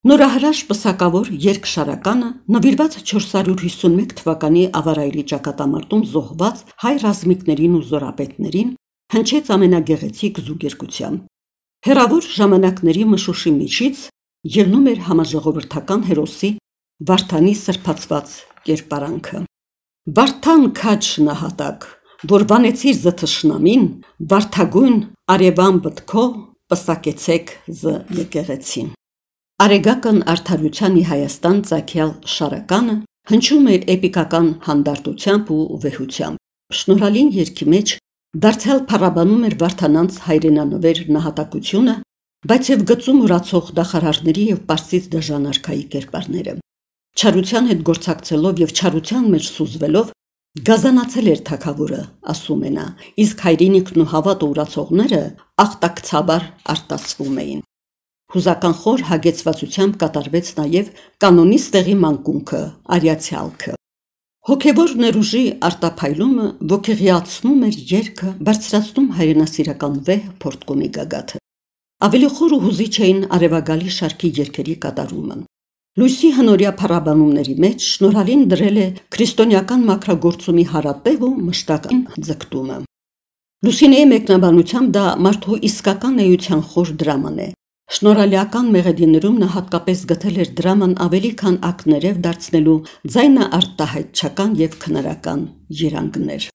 Նորահրաշ պսակավոր երգշարականը նվիրված 451 թվականի ավարայրի ճակատամարտում զոհված հայ ռազմիկներին ու զորապետներին հնչեց ամենագեղեցիկ զուգերգությամբ։ Հեռավոր ժամանակների մշուշի միջից ելնում էր համաժողովրդական հերոսի Վարդանի սրբացված կերպարանքը։ Վարդան քաջ նահատակ, որ վանեցիր զ թշնամին, վարդագույն արևամբդ քո պսակեցեք զ եկեղեցին։ Արեգակն արդարության ի Հայաստան ծագյալ շարականը հնչում էր էպիկական հանդարտությամբ ու վեհությամբ։ Շնորհալին երգի մեջ դարձյալ փառաբանում էր Վարդանանց հայրենանվեր նահատակությունը, բայց և գծում ուրացող դախարարների և պարսից դժանարքայի կերպարները։ Չարության հետ գործակցելով և չարության մեջ սուզվելով գազանացել էր թագավորը, ասում է նա, իսկ հայրենիքն ու հավատը ուրացողները աղտակցաբար արտասվում էին։ Հուզական խոր հագեցվածությամբ կատարվեց նաև կանոնիստեղի մանկունքը, արիացյալքը։ Հոգևոր ներուժի արտափայլումը ոգեղիացնում էր երգը, բարձրացնում հայրենասիրական վեհ փորձկոմի գագաթը։ Ավելի խոր ու հուզիչ էին արևագալի շարքի երգերի կատարումը։ Լույսի հնորյա փառաբանումների մեջ Շնորհալին դրել է քրիստոնեական մաքրագործումի հարատև ու մշտական ձգտումը։ Լուսինեի մեկնաբանությամբ դա մարդու իսկական էության խոր դրաման է։ Շնորհալիական մեղեդիներում նա հատկապես գտել էր դրաման ավելի քան ակտներև դարձնելու ձայնաարտահայտչական և քնարական երանգներ։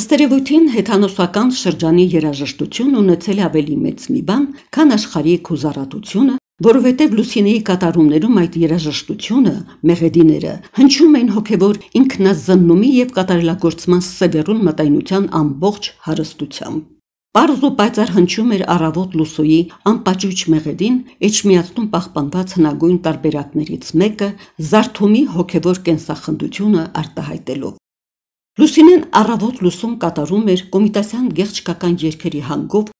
Ըստ երևույթին հեթանոսական շրջանի երաժշտությունն ունեցել է ավելի մեծ մի բան, քան աշխարհիկ հուզառատությունը, որովհետև Լուսինեի կատարումներում այդ երաժշտությունը, մեղեդիները, հնչում էին հոգևոր ինքնազննումի և կատարելագործման սևեռուն մտայնության ամբողջ հարստությամբ։ Պարզ ու պայծառ հնչում էր առավոտ լուսոյի անպաճույճ մեղեդին, Էջմիածնում պահպանված հնագույն տարբերակներից մեկը զարթումի հոգևոր կենսախնդությունը արտահայտելով։ Լուսինեն առավոտ լուսում կատարում էր կոմիտասյան գեղեցկական երգերի հանգով,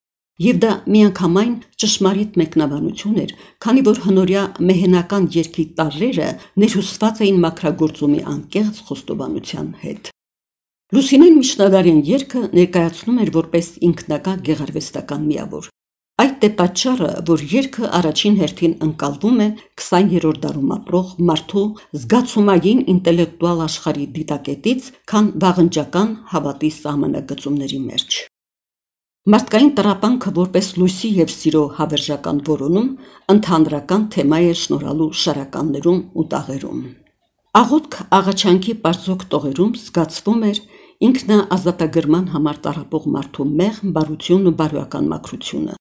և դա միանգամայն ճշմարիտ մեկնաբանություն էր, քանի որ հնորյա մեհենական երգի տարրերը ներհյուսված էին մաքրագործումի անկեղծ խոստովանության հետ։ Լուսինեն միջնադարյան երգը ներկայացնում էր որպես ինքնակա գեղարվեստական միավոր։ Այդ է պատճառը, որ երգը առաջին հերթին ընկալվում է 20-րդ դարում ապրող մարդու զգացումային ինտելեկտուալ աշխարհի դիտակետից, քան վաղնջական հավատի սահմանագծումների մեջ։ Մարդկային տառապանքը որպես լույսի և սիրո հավերժական որոնում ընդհանրական թեմա է շնորհալու շարականներում ու տաղերում։ Աղոթք աղաչանքի պարզոք տողերում զգացվում էր ինքնաազատագրման համար տառապող մարդու մեղմ բարությունն ու բարոյական մաքրությունը։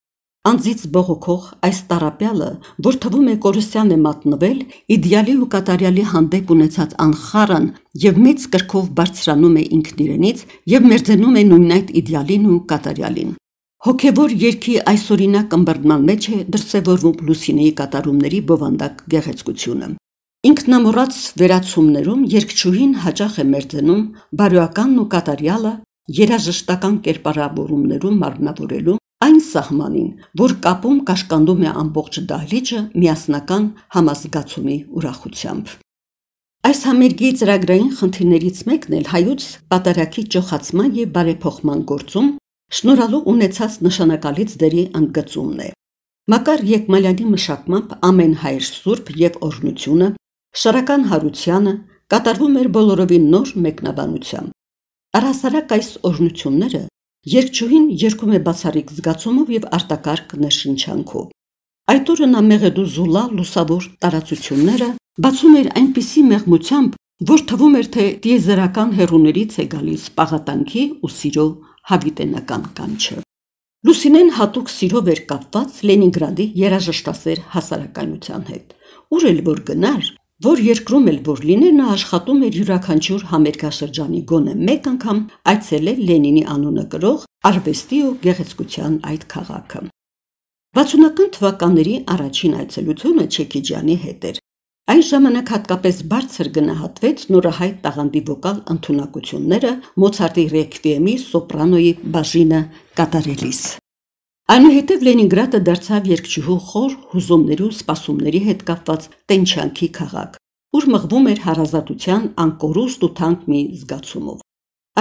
Անձից բողոքող այս տառապյալը, որ թվում է կորստյան է մատնվել, իդեալի ու կատարյալի հանդեպ ունեցած անխառն և մեծ կրքով բարձրանում է ինքն իրենից և մերձենում է նույն այդ իդեալին ու կատարյալին։ Հոգևոր երգի այսօրինակ ըմբռնման մեջ է դրսևորվում Լուսինեի կատարումների բովանդակ գեղեցկությունը։ Ինքնամոռաց վերացումներում երգչուհին հաճախ է մերձենում բարոյականն ու կատարյալը երաժշտական կերպարավորումներում մարմնավորելու այն սահմանին, որ կապում կաշկանդում է ամբողջ դահլիճը միասնական համազգացումի ուրախությամբ։ Այս համերգի ծրագրային խնդիրներից մեկն էլ հայոց պատարագի ճոխացման և բարեփոխման գործում շնորհալու ունեցած նշանակալից դերի ընդգծումն է։ Մակար Եկմալյանի մշակմամբ ամեն հայր սուրբ և օրհնությունը շարական Հարությանը կատարվում էր բոլորովին նոր մեկնաբանությամբ։ Առհասարակ այս օրհնությունները երգչուհին երգում է բացառիկ զգացումով և արտակարգ ներշնչանքով։ Այդ օրը նա մեղեդու զուլա լուսավոր տարածությունները բացում էր այնպիսի մեղմությամբ, որ թվում էր, թե տիեզերական հեռուներից է գալիս պաղատանքի ու սիրո հավիտենական կանչը։ Լուսինեն հատուկ սիրով էր կապված Լենինգրադի երաժշտասեր հասարակայնության հետ։ Ուր էլ որ գնար, որ երկրում էլ որ լիներ, նա աշխատում էր յուրաքանչյուր համերգաշրջանի գոնե մեկ անգամ այցելել Լենինի անունը կրող արվեստի ու գեղեցկության այդ քաղաքը։ 60-ական թվականների առաջին այցելությունը Չեքիջյանի հետ էր։ Այն ժամանակ հատկապես բարձր գնահատվեց նորահայտ տաղանդի վոկալ ընդունակությունները Մոցարտի ռեքվիեմի սոպրանոյի բաժինը կատարելիս։ Այնուհետև Լենինգրադը դարձավ երգչուհու խոր հուզումների ու սպասումների հետ կապված տենչանքի քաղաք, ուր մղվում էր հարազատության անկորուստ ու թանկ մի զգացումով։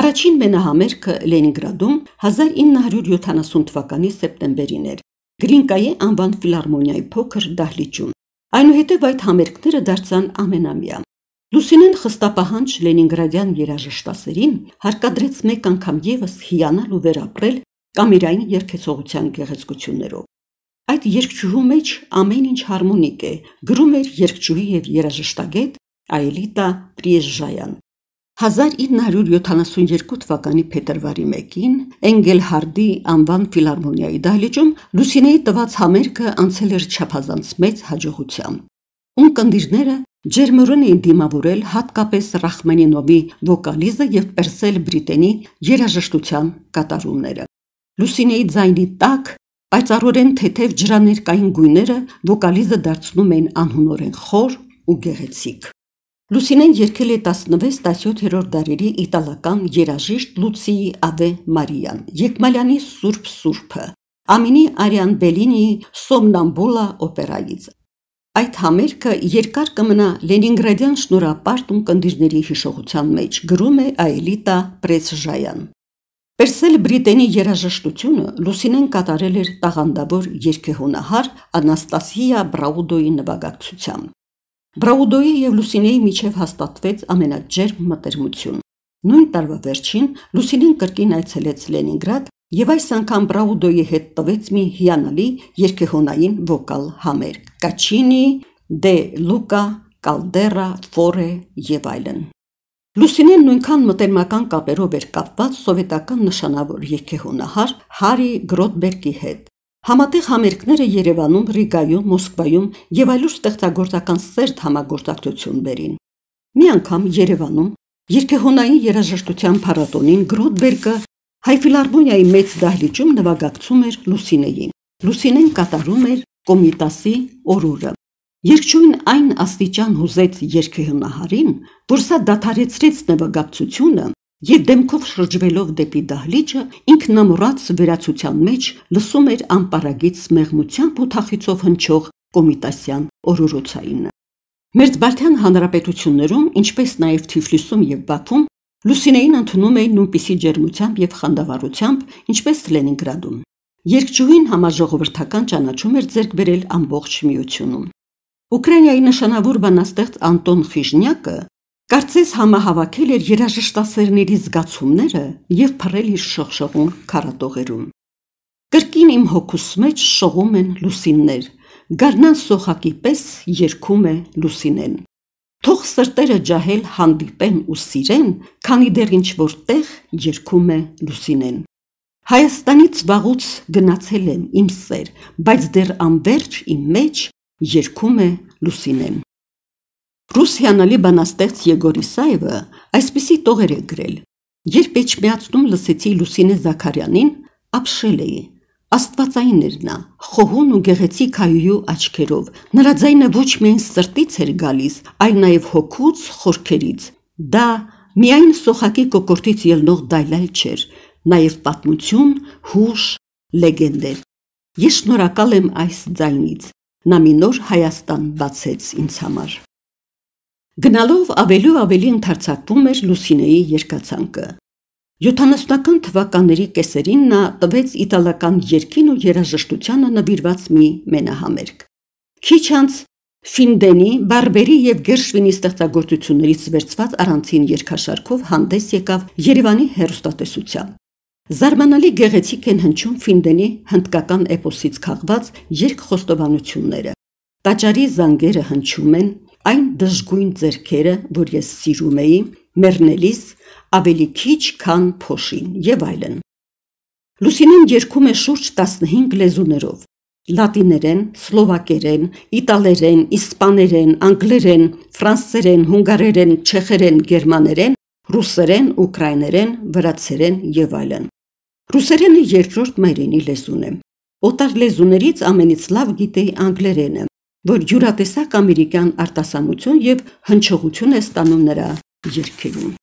Առաջին մենահամերգը Լենինգրադում 1970 թվականի սեպտեմբերին էր Գրինկայի անվան ֆիլհարմոնիայի փոքր դահլիճում։ Այնուհետև այդ համերգները դարձան ամենամյա։ Լուսինեն խստապահանջ լենինգրադյան երաժշտասերին հարկադրեց մեկ անգամ ևս հիանալ ու վերապրել կամերային երգեցողության գեղեցկություններով։ Այդ երգչուհու մեջ ամեն ինչ հարմոնիկ է, գրում էր երգչուհի և երաժշտագետ Այելիտա Պրիեժժայան։ 1972 թվականի փետրվարի 1-ին Էնգելհարդի անվան ֆիլհարմոնիայի դահլիճում Լուսինեի տված համերգը անցել էր չափազանց մեծ հաջողությամբ։ Ունկնդիրները ջերմորեն էին դիմավորել հատկապես Ռախմանինովի վոկալիզը և Պերսել Բրիտենի երաժշտության կատարումները։ Լուսինեի ձայնի տաք, պայծառորեն թեթև ջրաներկային գույները վոկալիզը դարձնում էին անհունորեն խոր ու գեղեցիկ։ Լուսինեն երգել է 16-17-րդ դարերի իտալական երաժիշտ Լուցիի Ավե Մարիան, Եկմալյանի Սուրբ Սուրբը, Ամինի Արիանբելինիի Սոմնամբուլա օպերայից։ Այդ համերգը երկար կմնա լենինգրադյան շնորհապարտ ունկնդիրների հիշողության մեջ, գրում է Այելիտա Պրիեժժայան։ Պերսել Բրիտենի երաժշտությունը Լուսինեն կատարել էր տաղանդավոր երգեհոնահար Անաստասիա Բրաուդոյի նվագակցությամբ։ Բրաուդոյի և Լուսինեի միջև հաստատվեց ամենաջերմ մտերմություն։ Նույն տարվա վերջին Լուսինեն կրկին այցելեց Լենինգրադ և այս անգամ Բրաուդոյի հետ տվեց մի հիանալի երգեհոնային վոկալ համերգ Կաչինի, Դե Լուկա, Կալդերա, Ֆորե և այլն։ Լուսինեն նույնքան մտերմական կապերով էր կապված սովետական նշանավոր երգեհոնահար Հարի Գրոտբերգի հետ։ Համատեղ համերգները Երևանում, Ռիգայում, Մոսկվայում և այլուր ստեղծագործական սերտ համագործակցություն բերին։ Մի անգամ Երևանում երգեհոնային երաժշտության փառատոնին Գրոտբերգը Հայ ֆիլհարմոնիայի մեծ դահլիճում նվագակցում էր Լուսինեին։ Լուսինեն կատարում էր Կոմիտասի օրորը։ Երգչուհին այն աստիճան հուզեց երգեհոնահարին, որ սա դադարեցրեց նվագակցությունը և դեմքով շրջվելով դեպի դահլիճը ինքնամոռաց վերացության մեջ լսում էր անպարագիծ մեղմությամբ ու թախիծով հնչող Կոմիտասյան օրորոցայինը։ Մերձբալթյան հանրապետություններում, ինչպես նաև Թիֆլիսում և Բաքվում Լուսինեին ընդունում էին նույնպիսի ջերմությամբ և խանդավառությամբ, ինչպես Լենինգրադում։ Երգչուհին համաժողովրդական ճանաչում էր ձեռք բերել ամբողջ միությունում։ Ուկրաինայի նշանավոր բանաստեղծ Անտոն Խիժնյակը կարծես համահավաքել էր երաժշտասերների զգացումները և փռել իր շողշողուն քարատողերում։ Կրկին իմ հոգուս մեջ շողում են լուսիններ, գարնան սոխակի պես երգում է Լուսինեն։ Թող սրտերը ջահել հանդիպեն ու սիրեն, քանի դեռ ինչ-որ տեղ երգում է Լուսինեն։ Հայաստանից վաղուց գնացել եմ իմ սեր, բայց դեռ անվերջ իմ մեջ երգում է Լուսինեն։ Ռուս հիանալի բանաստեղծ Եգոր Իսաևը այսպիսի տողեր է գրել. Երբ Էջմիածնում լսեցի Լուսինե Զաքարյանին, ապշել էի։ Աստվածային էր նա, խոհուն ու գեղեցիկ հայուհու աչքերով։ Նրա ձայնը ոչ միայն սրտից էր գալիս, այլ նաև հոգուց, խորքերից։ Դա միայն սոխակի կոկորդից ելնող դայլայլ չէր, նաև պատմություն, հուշ, լեգենդ էր։ Ես շնորհակալ եմ այս ձայնից։ Նա մի նոր Հայաստան բացեց ինձ համար։ Գնալով ավելի ու ավելի ընդարձակվում էր Լուսինեի երգացանկը։ 70-ական թվականների կեսերին նա տվեց իտալական երգին ու երաժշտությանը նվիրված մի մենահամերգ։ Քիչ անց Ֆինդենի, Բարբերի և Գերշվինի ստեղծագործություններից վերցված առանցին երգաշարքով հանդես եկավ Երևանի հեռուստատեսությամբ։ Զարմանալի գեղեցիկ են հնչում Ֆինդենի հնդկական էպոսից քաղված երգխոստովանությունները։ Տաճարի զանգերը հնչում են, այն դժգույն ձեռքերը, որ ես սիրում էի, մեռնելիս ավելի քիչ, քան փոշին և այլն։ Լուսինեն երգում է շուրջ 15 լեզուներով՝ լատիներեն, սլովակերեն, իտալերեն, իսպաներեն, անգլերեն, ֆրանսերեն, հունգարերեն, չեխերեն, գերմաներեն, ռուսերեն, ուկրաիներեն, վրացերեն և այլն։ Ռուսերենը երկրորդ մայրենի լեզուն է։ Օտար լեզուներից ամենից լավ գիտեի անգլերենը, որ յուրատեսակ ամերիկյան արտասանություն և հնչողություն է ստանում նրա երգերում։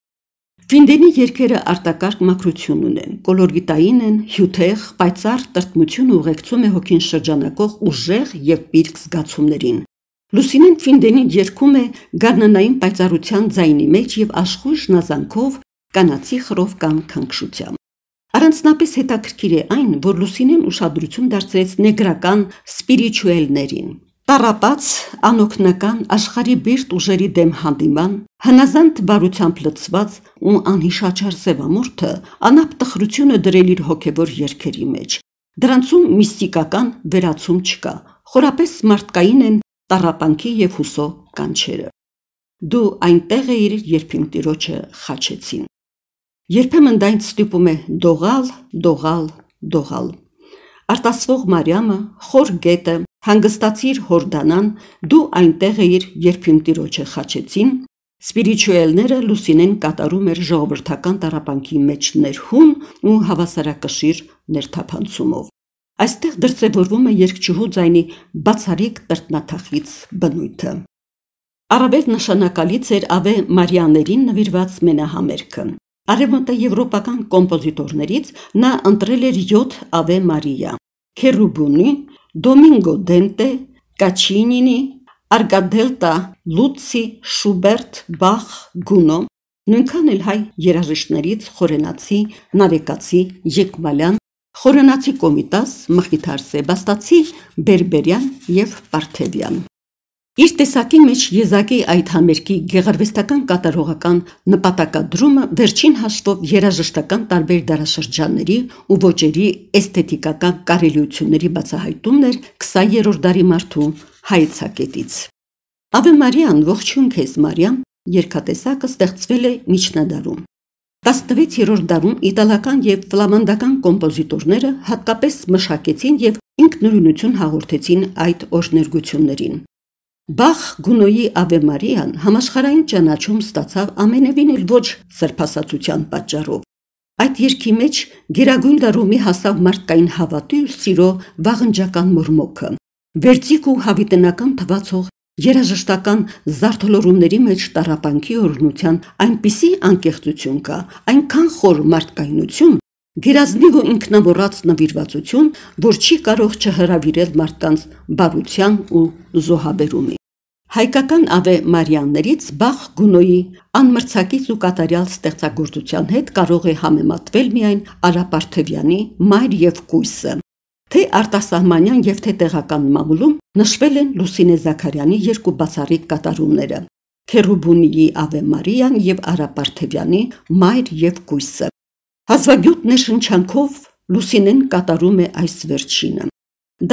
Ֆինդենի երգերը արտակարգ մաքրություն ունեն, կոլորիտային են, հյութեղ, պայծառ տրտմություն ուղեկցում է հոգին շրջանակող ուժեղ և պիրկ զգացումներին։ Լուսինեն Ֆինդենին երգում է գարնանային պայծառության ձայնի մեջ և աշխույժ նազանքով կանացի խռով կամ քնքշությամբ։ Առանձնապես հետաքրքիր է այն, որ Լուսինեն ուշադրություն դարձրեց նեգրական սպիրիչուելներին։ Տառապած, անօգնական, աշխարհի բիրտ ուժերի դեմ հանդիման, հնազանդ բարությամբ լցված ու անհիշաչար սևամորթը անապ տխրությունը դրել իր հոգևոր երգերի մեջ։ Դրանցում միստիկական վերացում չկա, խորապես մարդկային են տառապանքի և հուսո կանչերը։ Դու այնտեղ էիր, երբ իմ տիրոջը խաչեցին։ Երբեմն դա ինձ ստիպում է դողալ, դողալ, դողալ։ Արտասվող Մարիամը, խոր գետը, հանգստացիր հորդանան, դու այնտեղ էիր, երբ իմ տիրոջը խաչեցին։ Սպիրիչուելները Լուսինեն կատարում էր ժողովրդական տառապանքի մեջ ներհուն ու հավասարակշիռ ներթափանցումով։ Այստեղ դրսևորվում է երգչուհու ձայնի բացառիկ տրտնաթախիծ բնույթը։ Առավել նշանակալից էր Ավե Մարիաներին նվիրված մենահամերգը։ Արևմտաեվրոպական կոմպոզիտորներից նա ընտրել էր 7 Ավե Մարիա՝ Քերուբունի, Դոմինգո Դենտե, Կաչինինի, Արգադելտա, Լուցի, Շուբերտ, Բախ, Գունո, նույնքան էլ հայ երաժիշտներից խորենացի, նարեկացի, Եկմալյան, խորենացի Կոմիտաս, Մխիթար Սեբաստացի, Բերբերյան և Պարթևյան։ Իր տեսակի մեջ եզակի այդ համերգի գեղարվեստական կատարողական նպատակադրումը վերջին հաշվով երաժշտական տարբեր դարաշրջանների ու ոճերի էսթետիկական կարելիությունների բացահայտումն էր 20-րդ դարի մարդու հայեցակետից։ Ավե Մարիան, ողջույն քեզ Մարիամ, երգատեսակը ստեղծվել է միջնադարում։ 16-րդ դարում իտալական և ֆլամանդական կոմպոզիտորները հատկապես մշակեցին և ինքնուրույնություն հաղորդեցին այդ օրհներգություններին։ Բախ Գունոյի Ավե Մարիան համաշխարհային ճանաչում ստացավ ամենևին էլ ոչ սրբասացության պատճառով։ Այդ երգի մեջ գերագույն դարումի հասավ մարդկային հավատի ու սիրո վաղնջական մորմոքը։ Վերձիկ ու հավիտենական թվացող երաժշտական զարդոլորումների մեջ տառապանքի օրհնության այնպիսի անկեղծություն կա, այնքան խոր մարդկայնություն, գերազնիվ ու ինքնամոռաց նվիրվածություն, որ չի կարող չհրավիրել մարդկանց բարության ու զոհաբերումի։ Հայկական Ավե Մարիաներից Բախ Գունոյի անմրցակից ու կատարյալ ստեղծագործության հետ կարող է համեմատվել միայն Արա Պարթևյանի Մայր և կույսը։ Թե արտասահմանյան և թե տեղական մամուլում նշվել են Լուսինե Զաքարյանի երկու բացառիկ կատարումները՝ Քերուբունիի Ավե Մարիան և Արա Պարթևյանի Մայր և կույսը։ Հազվագյուտ ներշնչանքով Լուսինեն կատարում է այս վերջինը։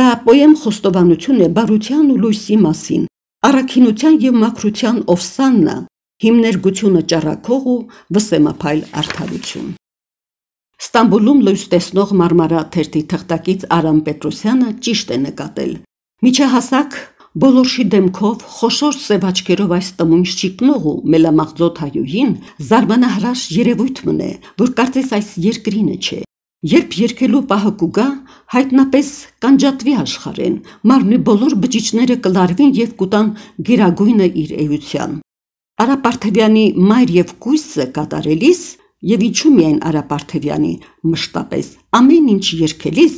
Դա պոեմ խոստովանություն է բարության ու լույսի մասին, առաքինության և մաքրության ովսաննա, հիմներգությունը ճառագող ու վսեմափայլ արդարություն։ Ստամբուլում լույս տեսնող Մարմարա թերթի թղթակից Արամ Պետրոսյանը ճիշտ է նկատել. միջահասակ բոլորշի դեմքով խոշոր սև աչքերով այս տմունջ ճիկնող ու մելամաղձոտ հայուհին զարմանահրաշ երևույթ մնե, որ կարծես այս երկրինը չէ։ Երբ երգելու պահը կուգա, հայտնապես կանջատվի աշխարհեն, մարմնի բոլոր բջիջները կլարվին և կուտան գերագույնը իր էության։ Արա Պարթևյանի Մայր և կույսը կատարելիս և ինչու միայն Արա Պարթևյանի, մշտապես ամեն ինչ երգելիս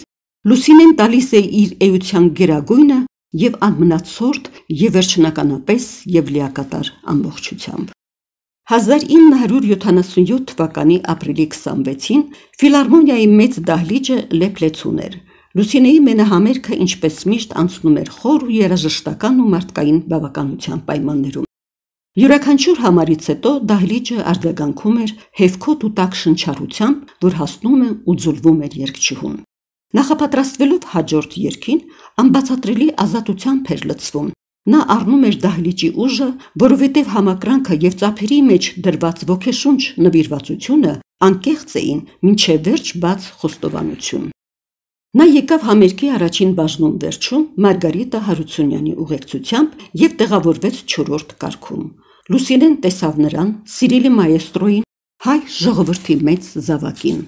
Լուսինեն տալիս է իր էության գերագույնը և անմնացորդ և վերջնականապես և լիակատար ամբողջությամբ։ 1977 թվականի ապրիլի 26-ին Ֆիլհարմոնիայի մեծ դահլիճը լեփ-լեցուն էր։ Լուսինեի մենահամերգը ինչպես միշտ անցնում էր խոր ու երաժշտական ու մարդկային բավականության պայմաններում։ Յուրաքանչյուր համարից հետո դահլիճը արձագանքում էր հևքոտ ու տաք շնչառությամբ, որ հասնում է ու ձուլվում էր երգչուհուն։ Նախապատրաստվելով հաջորդ երգին, անբացատրելի ազատությամբ էր լցվում։ Նա առնում էր դահլիճի ուժը, որովհետև համակրանքը և ծափերի մեջ դրված ոգեշունչ նվիրվածությունը անկեղծ էին մինչև վերջ բաց խոստովանություն։ Նա եկավ համերգի առաջին բաժնում վերջում Մարգարիտա Հարությունյանի ուղեկցությամբ և տեղավորվեց չորրորդ կարգում։ Լուսինեն տեսավ նրան, սիրելի մայեստրոին, հայ ժողովրդի մեծ զավակին։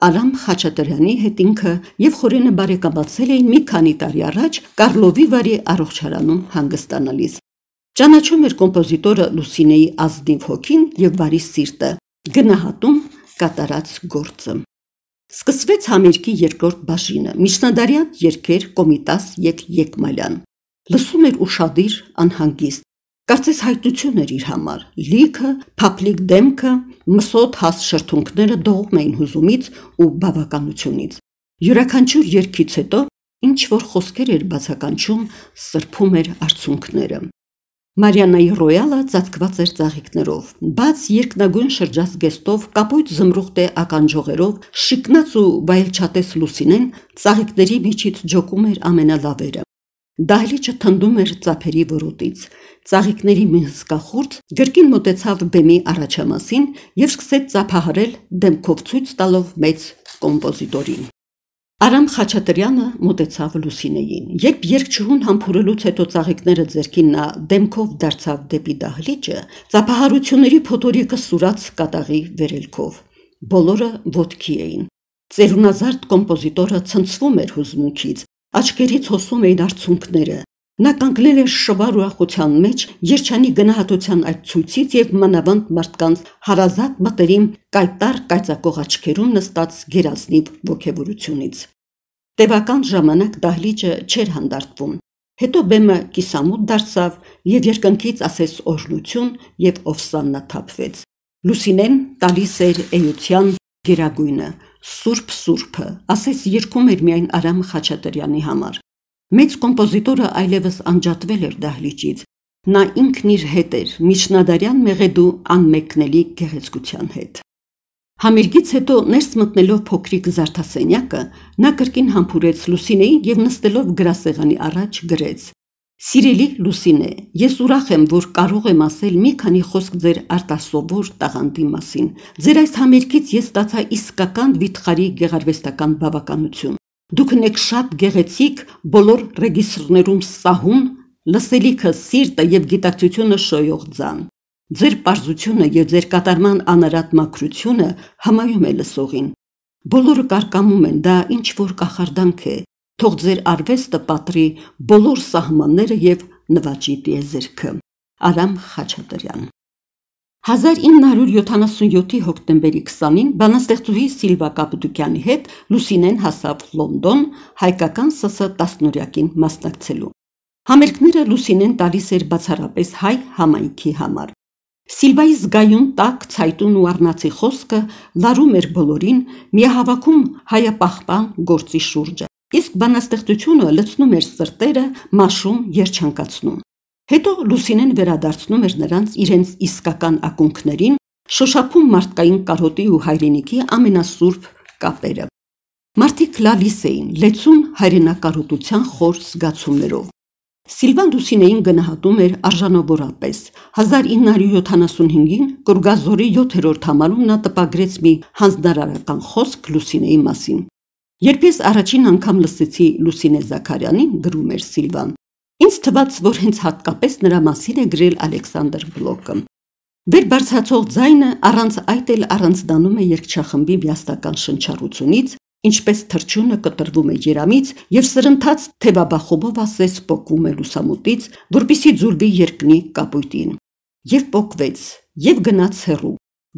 Արամ Խաչատրյանի հետ ինքը և Խորենը բարեկամացել էին մի քանի տարի առաջ Կառլովի Վարի առողջարանում հանգստանալիս։ Ճանաչում էր կոմպոզիտորը Լուսինեի ազնիվ հոգին և բարի սիրտը, գնահատում կատարած գործը։ Սկսվեց համերգի երկրորդ բաժինը՝ միջնադարյան երգեր Կոմիտաս և Եկմալյան։ Լսում էր ուշադիր, անհանգիստ, կարծես հայտնություն էր իր համար, լիքը, փափլիկ դեմքը, մսոտ հաստ շրթունքները դողում էին հուզումից ու բավականությունից։ Յուրաքանչյուր երգից հետո ինչ-որ խոսքեր էր բացականչում, սրբում էր արցունքները։ Մարիաննայի ռոյալը ծածկված էր ծաղիկներով, բաց երկնագույն շրջազգեստով, կապույտ զմրուխտե ականջողերով, շիկնած ու վայելչատես Լուսինեն ծաղիկների միջից ջոկում էր ամենալավերը։ Դահլիճը թնդում էր ծափերի որոտից։ Ծաղիկների մի հսկա խուրձ գրկին մոտեցավ բեմի առաջամասին և սկսեց ծափահարել, դեմքով ցույց տալով մեծ կոմպոզիտորին։ Արամ Խաչատրյանը մոտեցավ Լուսինեին։ Երբ երգչուհուն համբուրելուց հետո ծաղիկները ձեռքին նա դեմքով դարձավ դեպի դահլիճը, ծափահարությունների փոթորիկը սուրաց կատաղի վերելքով։ Բոլորը ոտքի էին։ Ծերունազարդ կոմպոզիտորը ցնցվում էր հուզմունքից, աչքերից հոսում էին արցունքները։ Նա կանգնել էր շվար ուրախության մեջ երջանի գնահատության այդ ցույցից և մանավանդ մարդկանց հարազատ մտերիմ կայտառ կայծակող աչքերում նստած գերազնիվ ոգևորությունից։ Տևական ժամանակ դահլիճը չէր հանդարտվում։ Հետո բեմը կիսամութ դարձավ և երկնքից ասես օրհնություն և ովսաննա թափվեց։ Լուսինեն տալիս էր էության գերագույնը, Սուրբ Սուրբը, ասես երգում էր միայն Արամ Խաչատրյանի համար։ Մեծ կոմպոզիտորը այլևս անջատվել էր դահլիճից։ Նա ինքն իր հետ էր, միջնադարյան մեղեդու անմեկնելի գեղեցկության հետ։ Համերգից հետո ներս մտնելով փոքրիկ զարդասենյակը, նա կրկին համբուրեց Լուսինեին և նստելով գրասեղանի առաջ գրեց. «Սիրելի Լուսինե, ես ուրախ եմ, որ կարող եմ ասել մի քանի խոսք ձեր արտասովոր տաղանդի մասին։ Ձեր այս համերգից ես ստացա իսկական վիթխարի գեղարվեստական բավականություն։ Դուք ունեք շատ գեղեցիկ, բոլոր ռեգիստրներում սահուն, լսելիքը, սիրտը և գիտակցությունը շոյող ձայն։ Ձեր պարզությունը և ձեր կատարման անարատ մաքրությունը հմայում է լսողին։ Բոլորը կարկամում են, դա ինչ-որ կախարդանք է։ Թող ձեր արվեստը պատռի բոլոր սահմանները և նվաճի տիեզերքը։ Արամ Խաչատրյան 1977-ի հոկտեմբերի 20-ին բանաստեղծուհի Սիլվա Կապուտոկյանի հետ Լուսինեն հասավ Լոնդոն՝ հայկական ՍՍ տասնօրյակին մասնակցելու։ Համերգները Լուսինեն տալիս էր բացառապես հայ համայնքի համար։ Սիլվայի զգայուն տաք, ցայտուն ու առնացի խոսքը լարում էր բոլորին, միահավաքում հայապահպան գործի շուրջը, իսկ բանաստեղծությունը լցնում էր սրտերը, մաշում, երջանկացնում։ Հետո Լուսինեն վերադարձնում էր նրանց իրենց իսկական ակունքներին, շոշափում մարդկային կարոտի ու հայրենիքի ամենասուրբ կապերը։ Մարդիկ լալիս էին, լեցուն հայրենակարոտության խոր զգացումներով։ Սիլվան Լուսինեին գնահատում էր արժանավորապես։ 1975-ին Կուրգազորի 7-րդ համարում նա տպագրեց մի հանձնարարական խոսք Լուսինեի մասին։ Երբ ես առաջին անգամ լսեցի Լուսինե Զաքարյանին, գրում էր Սիլվան, ինձ թվաց, որ հենց հատկապես նրա մասին է գրել Ալեքսանդր Բլոկը։ Վեր բարձրացող ձայնը առանց այդ էլ առանձնանում է երգչախմբի միասնական շնչառությունից, ինչպես թռչյունը կտրվում է երամից և սրընթաց թևաբախումով ասես պոկվում է լուսամուտից, որպեսզի ձուլվի երկնի կապույտին։ Եվ պոկվեց, և գնաց հեռու։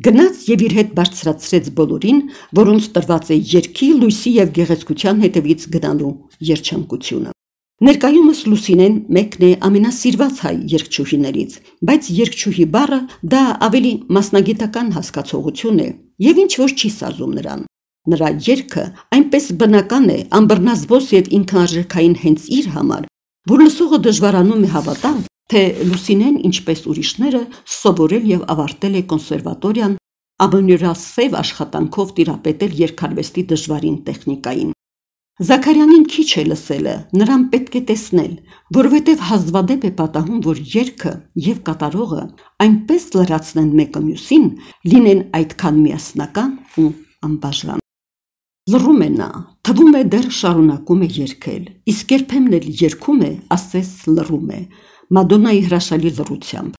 Գնաց և իր հետ բարձրացրեց բոլորին, որոնց տրված է երգի, լույսի և գեղեցկության հետևից գնալու երջանկությունը։ Ներկայումս Լուսինեն մեկն է ամենասիրված հայ երգչուհիներից, բայց երգչուհի բառը դա ավելի մասնագիտական հասկացողություն է և ինչ-որ չի սազում նրան։ Նրա երգը այնպես բնական է, անբռնազբոս և ինքնարժեքային հենց իր համար, որ լսողը դժվարանում է հավատալ, թե Լուսինեն, ինչպես ուրիշները, սովորել և ավարտել է կոնսերվատորիան, ամենուրացև աշխատանքով տիրապետել երգարվեստի դժվարին տեխնիկային։ Զաքարյանին քիչ է լսելը, նրան պետք է տեսնել, որովհետև հազվադեպ է պատահում, որ երգը և կատարողը այնպես լրացնեն մեկը մյուսին, լինեն այդքան միասնական ու անբաժան։ Լռում է նա, թվում է դեռ շարունակում է երգել, իսկ երբեմն էլ երգում է, ասես լռում է, Մադոննայի հրաշալի լռությամբ։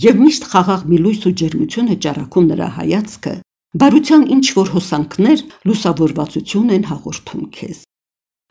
Եվ միշտ խաղաղ մի լույս ու ջերմություն է ճառագում նրա հայացքը, բարության ինչ-որ հոսանքներ, լուսավորվածություն են հաղորդում քեզ։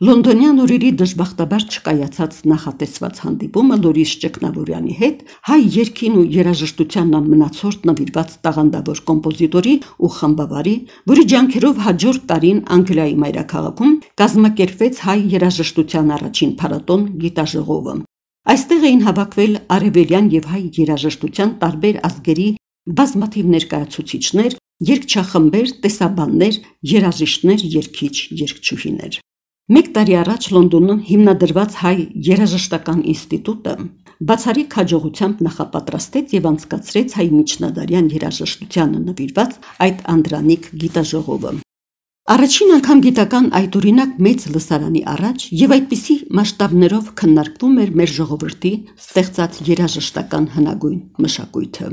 Լոնդոնյան օրերի դժբախտաբար չկայացած նախատեսված հանդիպումը Լորիս Ճգնավորյանի հետ հայ երգին ու երաժշտությանն անմնացորդ նվիրված տաղանդավոր կոմպոզիտորի ու խմբավարի, որի ջանքերով հաջորդ տարին Անգլիայի մայրաքաղաքում կազմակերպվեց հայ երաժշտության առաջին փառատոն գիտաժողովը։ Այստեղ էին հավաքվել արևելյան և հայ երաժշտության տարբեր ազգերի բազմաթիվ ներկայացուցիչներ, երգչախմբեր, տեսաբաններ, երաժիշտներ, երգիչ, երգչուհիներ։ Մեկ տարի առաջ Լոնդոնում հիմնադրված հայ երաժշտական ինստիտուտը բացառիկ հաջողությամբ նախապատրաստեց և անցկացրեց հայ միջնադարյան երաժշտությանը նվիրված այդ անդրանիկ գիտաժողովը։ Առաջին անգամ գիտական այդօրինակ մեծ լսարանի առաջ և այդպիսի մասշտաբներով քննարկվում էր մեր ժողովրդի ստեղծած երաժշտական հնագույն մշակույթը։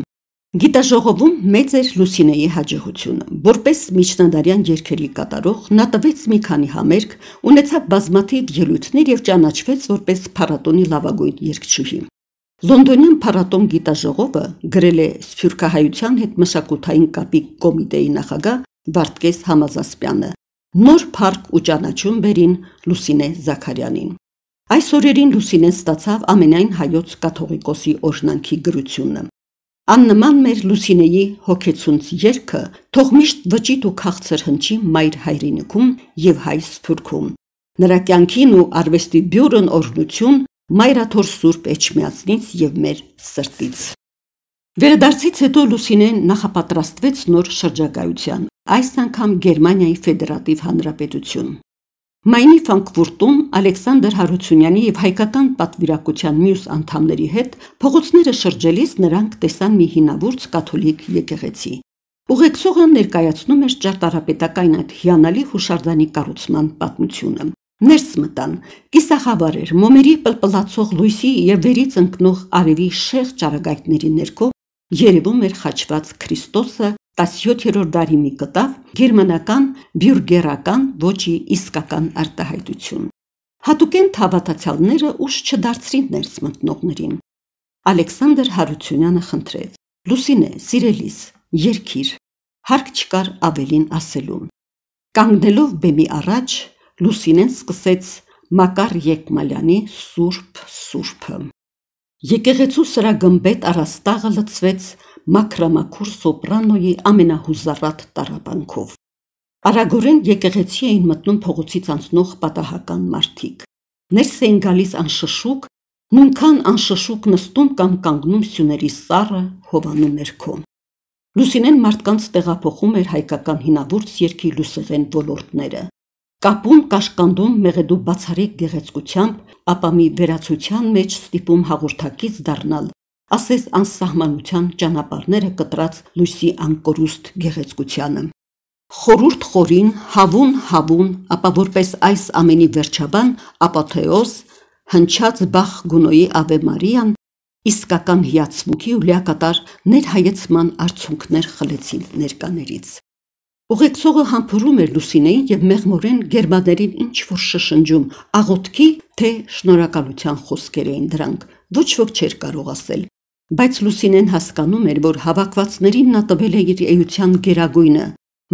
Գիտաժողովում մեծ էր Լուսինեի հաջողությունը։ Որպես միջնադարյան երգերի կատարող նա տվեց մի քանի համերգ, ունեցավ բազմաթիվ ելույթներ և ճանաչվեց որպես փառատոնի լավագույն երգչուհի։ Լոնդոնյան փառատոն գիտաժողովը գրել է Սփյուռքահայության հետ մշակութային կապի կոմիտեի նախագահ Վարդգես Համազասպյանը։ Նոր փառք ու ճանաչում բերին Լուսինե Զաքարյանին։ Այս օրերին Լուսինեն ստացավ ամենայն հայոց կաթողիկոսի օրհնանքի գրությունը։ Աննման մեր Լուսինեի հոգեցունց երգը թող միշտ վճիտ ու քաղցր հնչի մայր հայրենիքում և հայ Սփյուռքում։ Նրա կյանքին ու արվեստի բյուրն օրհնություն Մայրաթոր Սուրբ Էջմիածնից և մեր սրտից։ Վերադարձից հետո Լուսինեն նախապատրաստվեց նոր շրջագայության, այս անգամ Գերմանիայի Ֆեդերատիվ Հանրապետություն։ Մայնի Ֆրանկֆուրտում Ալեքսանդր Հարությունյանի և հայկական պատվիրակության մյուս անդամների հետ փողոցները շրջելիս նրանք տեսան մի հինավուրց կաթոլիկ եկեղեցի։ Ուղեկցողը ներկայացնում էր ճարտարապետական այդ հիանալի հուշարձանի կառուցման պատմությունը։ Ներս մտան, կիսախավար էր, մոմերի պլպլացող լույսի և վերից ընկնող արևի շեղ ճառագայթների ներքո երևում էր խաչված Քրիստոսը 17-րդ դարի մի կտավ, գերմանական բյուրգերական ոճի իսկական արտահայտություն։ Հատուկենտ հավատացյալները ուշ չդարձրին ներս մտնողներին։ Ալեքսանդր Հարությունյանը խնդրեց. Լուսինե, սիրելիս, երգիր։ Հարկ չկար ավելին ասելու։ Կանգնելով բեմի առաջ, Լուսինեն սկսեց Մակար Եկմալյանի Սուրբ Սուրբը։ Եկեղեցու սրագմբեթ առաստաղը լցվեց մաքրամաքուր սոպրանոյի ամենահուզառատ տառապանքով։ Արագորեն եկեղեցի էին մտնում փողոցից անցնող պատահական մարդիկ։ Ներս էին գալիս անշշուկ, Նույնքան անշշուկ նստում կամ կանգնում սյուների սառը հովանու ներքո։ Լուսինեն մարդկանց տեղափոխում էր հայկական հինավուրց երգի լուսեղեն ոլորտները, կապում կաշկանդում մեղեդու բացառիկ գեղեցկությամբ, ապա մի վերացության մեջ ստիպում հաղորդակից դառնալ, ասես անսահմանության ճանապարհները կտրած լույսի անկորուստ գեղեցկությանը։ Խորուրդ խորին, հավուն, ապա որպես այս ամենի վերջաբան ապոթեոզ, հնչած Բախ Գունոյի Ավե Մարիան իսկական հիացմունքի ու լիակատար ներհայեցման արդյունքներ խլեցին ներկաներից։ Ուղեկցողը համբուրում էր Լուսինեին և մեղմորեն գերմաներին ինչ-որ շշնջում, աղոթքի, թե շնորհակալության խոսքեր էին դրանք, ոչ ոք չէր կարող ասել, բայց Լուսինեն հասկանում էր, որ հավաքվածներին նա տվել է իր էության գերագույնը,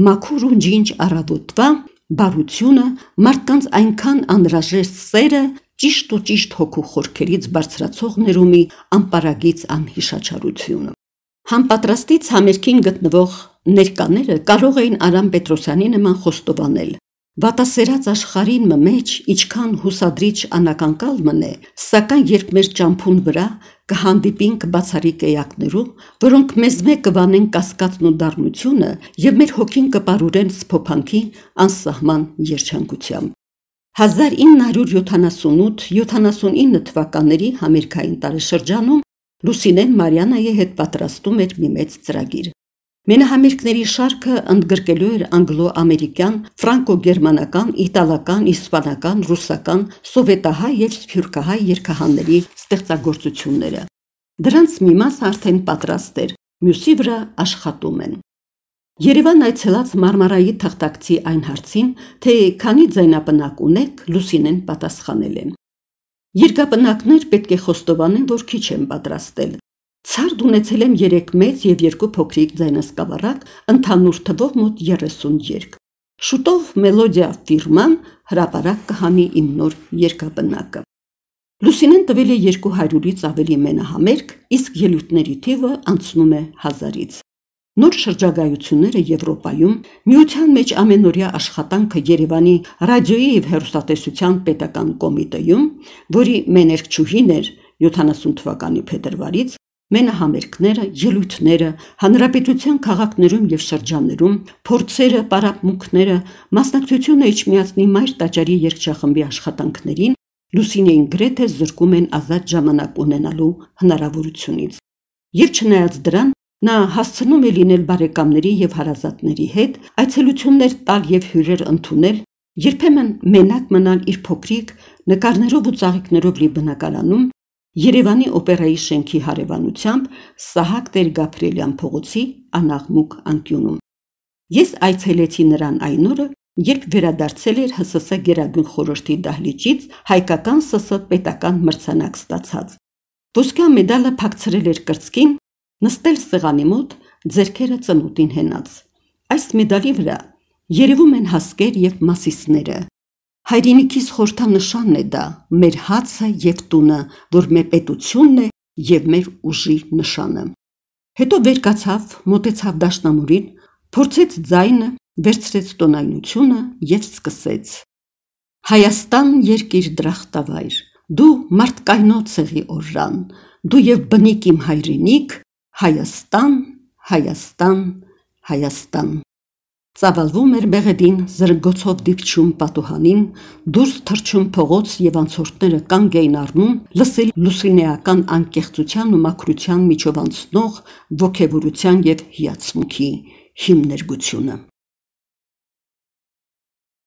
մաքուր ու ջինջ առավոտվա բարությունը, մարդկանց այնքան անհրաժեշտ սերը, ճիշտ հոգու խորքերից բարձրացող ներումի անպարագիծ անհիշաչարությունը։ Համապատրաստից համերգին գտնվող ներկաները կարող էին Արամ Պետրոսյանի նման խոստովանել. «Վատասերած աշխարհին մեջ իչքան հուսադրիչ անակնկալ մնե, սակայն երբ մեր ճամփուն վրա կհանդիպինք բացառիկ էակներու, որոնք մեզմե կվանեն կասկածն ու դառնությունը և մեր հոգին կպարուրեն սփոփանքի անսահման երջանկությամբ»։ 1978-79 թվականների համերգային տարեշրջանում Լուսինեն Մարիաննայի հետ պատրաստում էր մի մեծ ծրագիր։ Մենահամերգների շարքը ընդգրկելու էր անգլո-ամերիկյան, ֆրանկո-գերմանական, իտալական, իսպանական, ռուսական, սովետահայ և սփյուռքահայ երգահանների ստեղծագործությունները։ Դրանց մի մասը արդեն պատրաստ էր, մյուսի վրա աշխատում են։ Երևան այցելած Մարմարայի թղթակցի այն հարցին, թե քանի ձայնապնակ ունեք, Լուսինեն պատասխանել է. «Երկապնակներ պետք է խոստովանեմ, որ քիչ եմ պատրաստել։ Ցարդ ունեցել եմ 3 մեծ և 2 փոքրիկ ձայնասկավառակ, ընդհանուր թվով մոտ 30 երգ։ Շուտով Մելոդիա ֆիրման հրապարակ կհանի իմ նոր երկապնակը»։ Լուսինեն տվել է 200-ից ավելի մենահամերգ, իսկ ելույթների թիվը անցնում է 1000-ից։ Նոր շրջագայությունները Եվրոպայում, Միության մեջ ամենօրյա աշխատանքը Երևանի ռադիոյի և հեռուստատեսության պետական կոմիտեում, որի մեներկչուհին էր 70 թվականի փետրվարից, մենահամերգները, ելույթները, հանրապետության քաղաքներում և շրջաններում, փորձերը, պարապմունքները, մասնակցությունը Էջմիածնի Մայր տաճարի երգչախմբի աշխատանքներին Լուսինեին գրեթե զրկում են ազատ ժամանակ ունենալու հնարավորությունից։ Եվ չնայած դրան, նա հասցնում է լինել բարեկամների և հարազատների հետ, այցելություններ տալ և հյուրեր ընդունել, երբեմն մենակ մնալ իր փոքրիկ, նկարներով ու ծաղիկներով լի բնակարանում, Երևանի օպերայի շենքի հարևանությամբ Սահակ Տեր-Գաբրիելյան փողոցի անաղմուկ անկյունում։ Ես այցելեցի նրան այն օրը, երբ վերադարձել էր ՀՍՍ Գերագույն խորհրդի դահլիճից հայկական ՍՍ պետական մրցանակ ստացած։ Ոսկյա մեդալը փակցրել էր կրծքին, նստել սեղանի մոտ, ձեռքերը ծնոտին հենած։ Այս մեդալի վրա երևում են հասկեր և մասիսները։ Հայրենիքիս խորհրդանշանն է դա, մեր հացը և տունը, որ մեր պետությունն է և մեր ուժի նշանը։ Հետո վեր կացավ, մոտեցավ դաշնամուրին, փորձեց ձայնը, վերցրեց տոնայնությունը և սկսեց. «Հայաստան երկիր դրախտավայր, դու մարդկայնոց եղի օրրան, դու և բնիկ իմ հայրենիք, Հայաստան, Հայաստան, Հայաստան»։ Ծավալվում էր մեղեդին, զրնգոցով դիպչում պատուհանին, դուրս թռչում փողոց և անցորդները կանգ էին առնում լսել լուսինեական անկեղծության ու մաքրության միջով անցնող ոգևորության և հիացմունքի հիմներգությունը։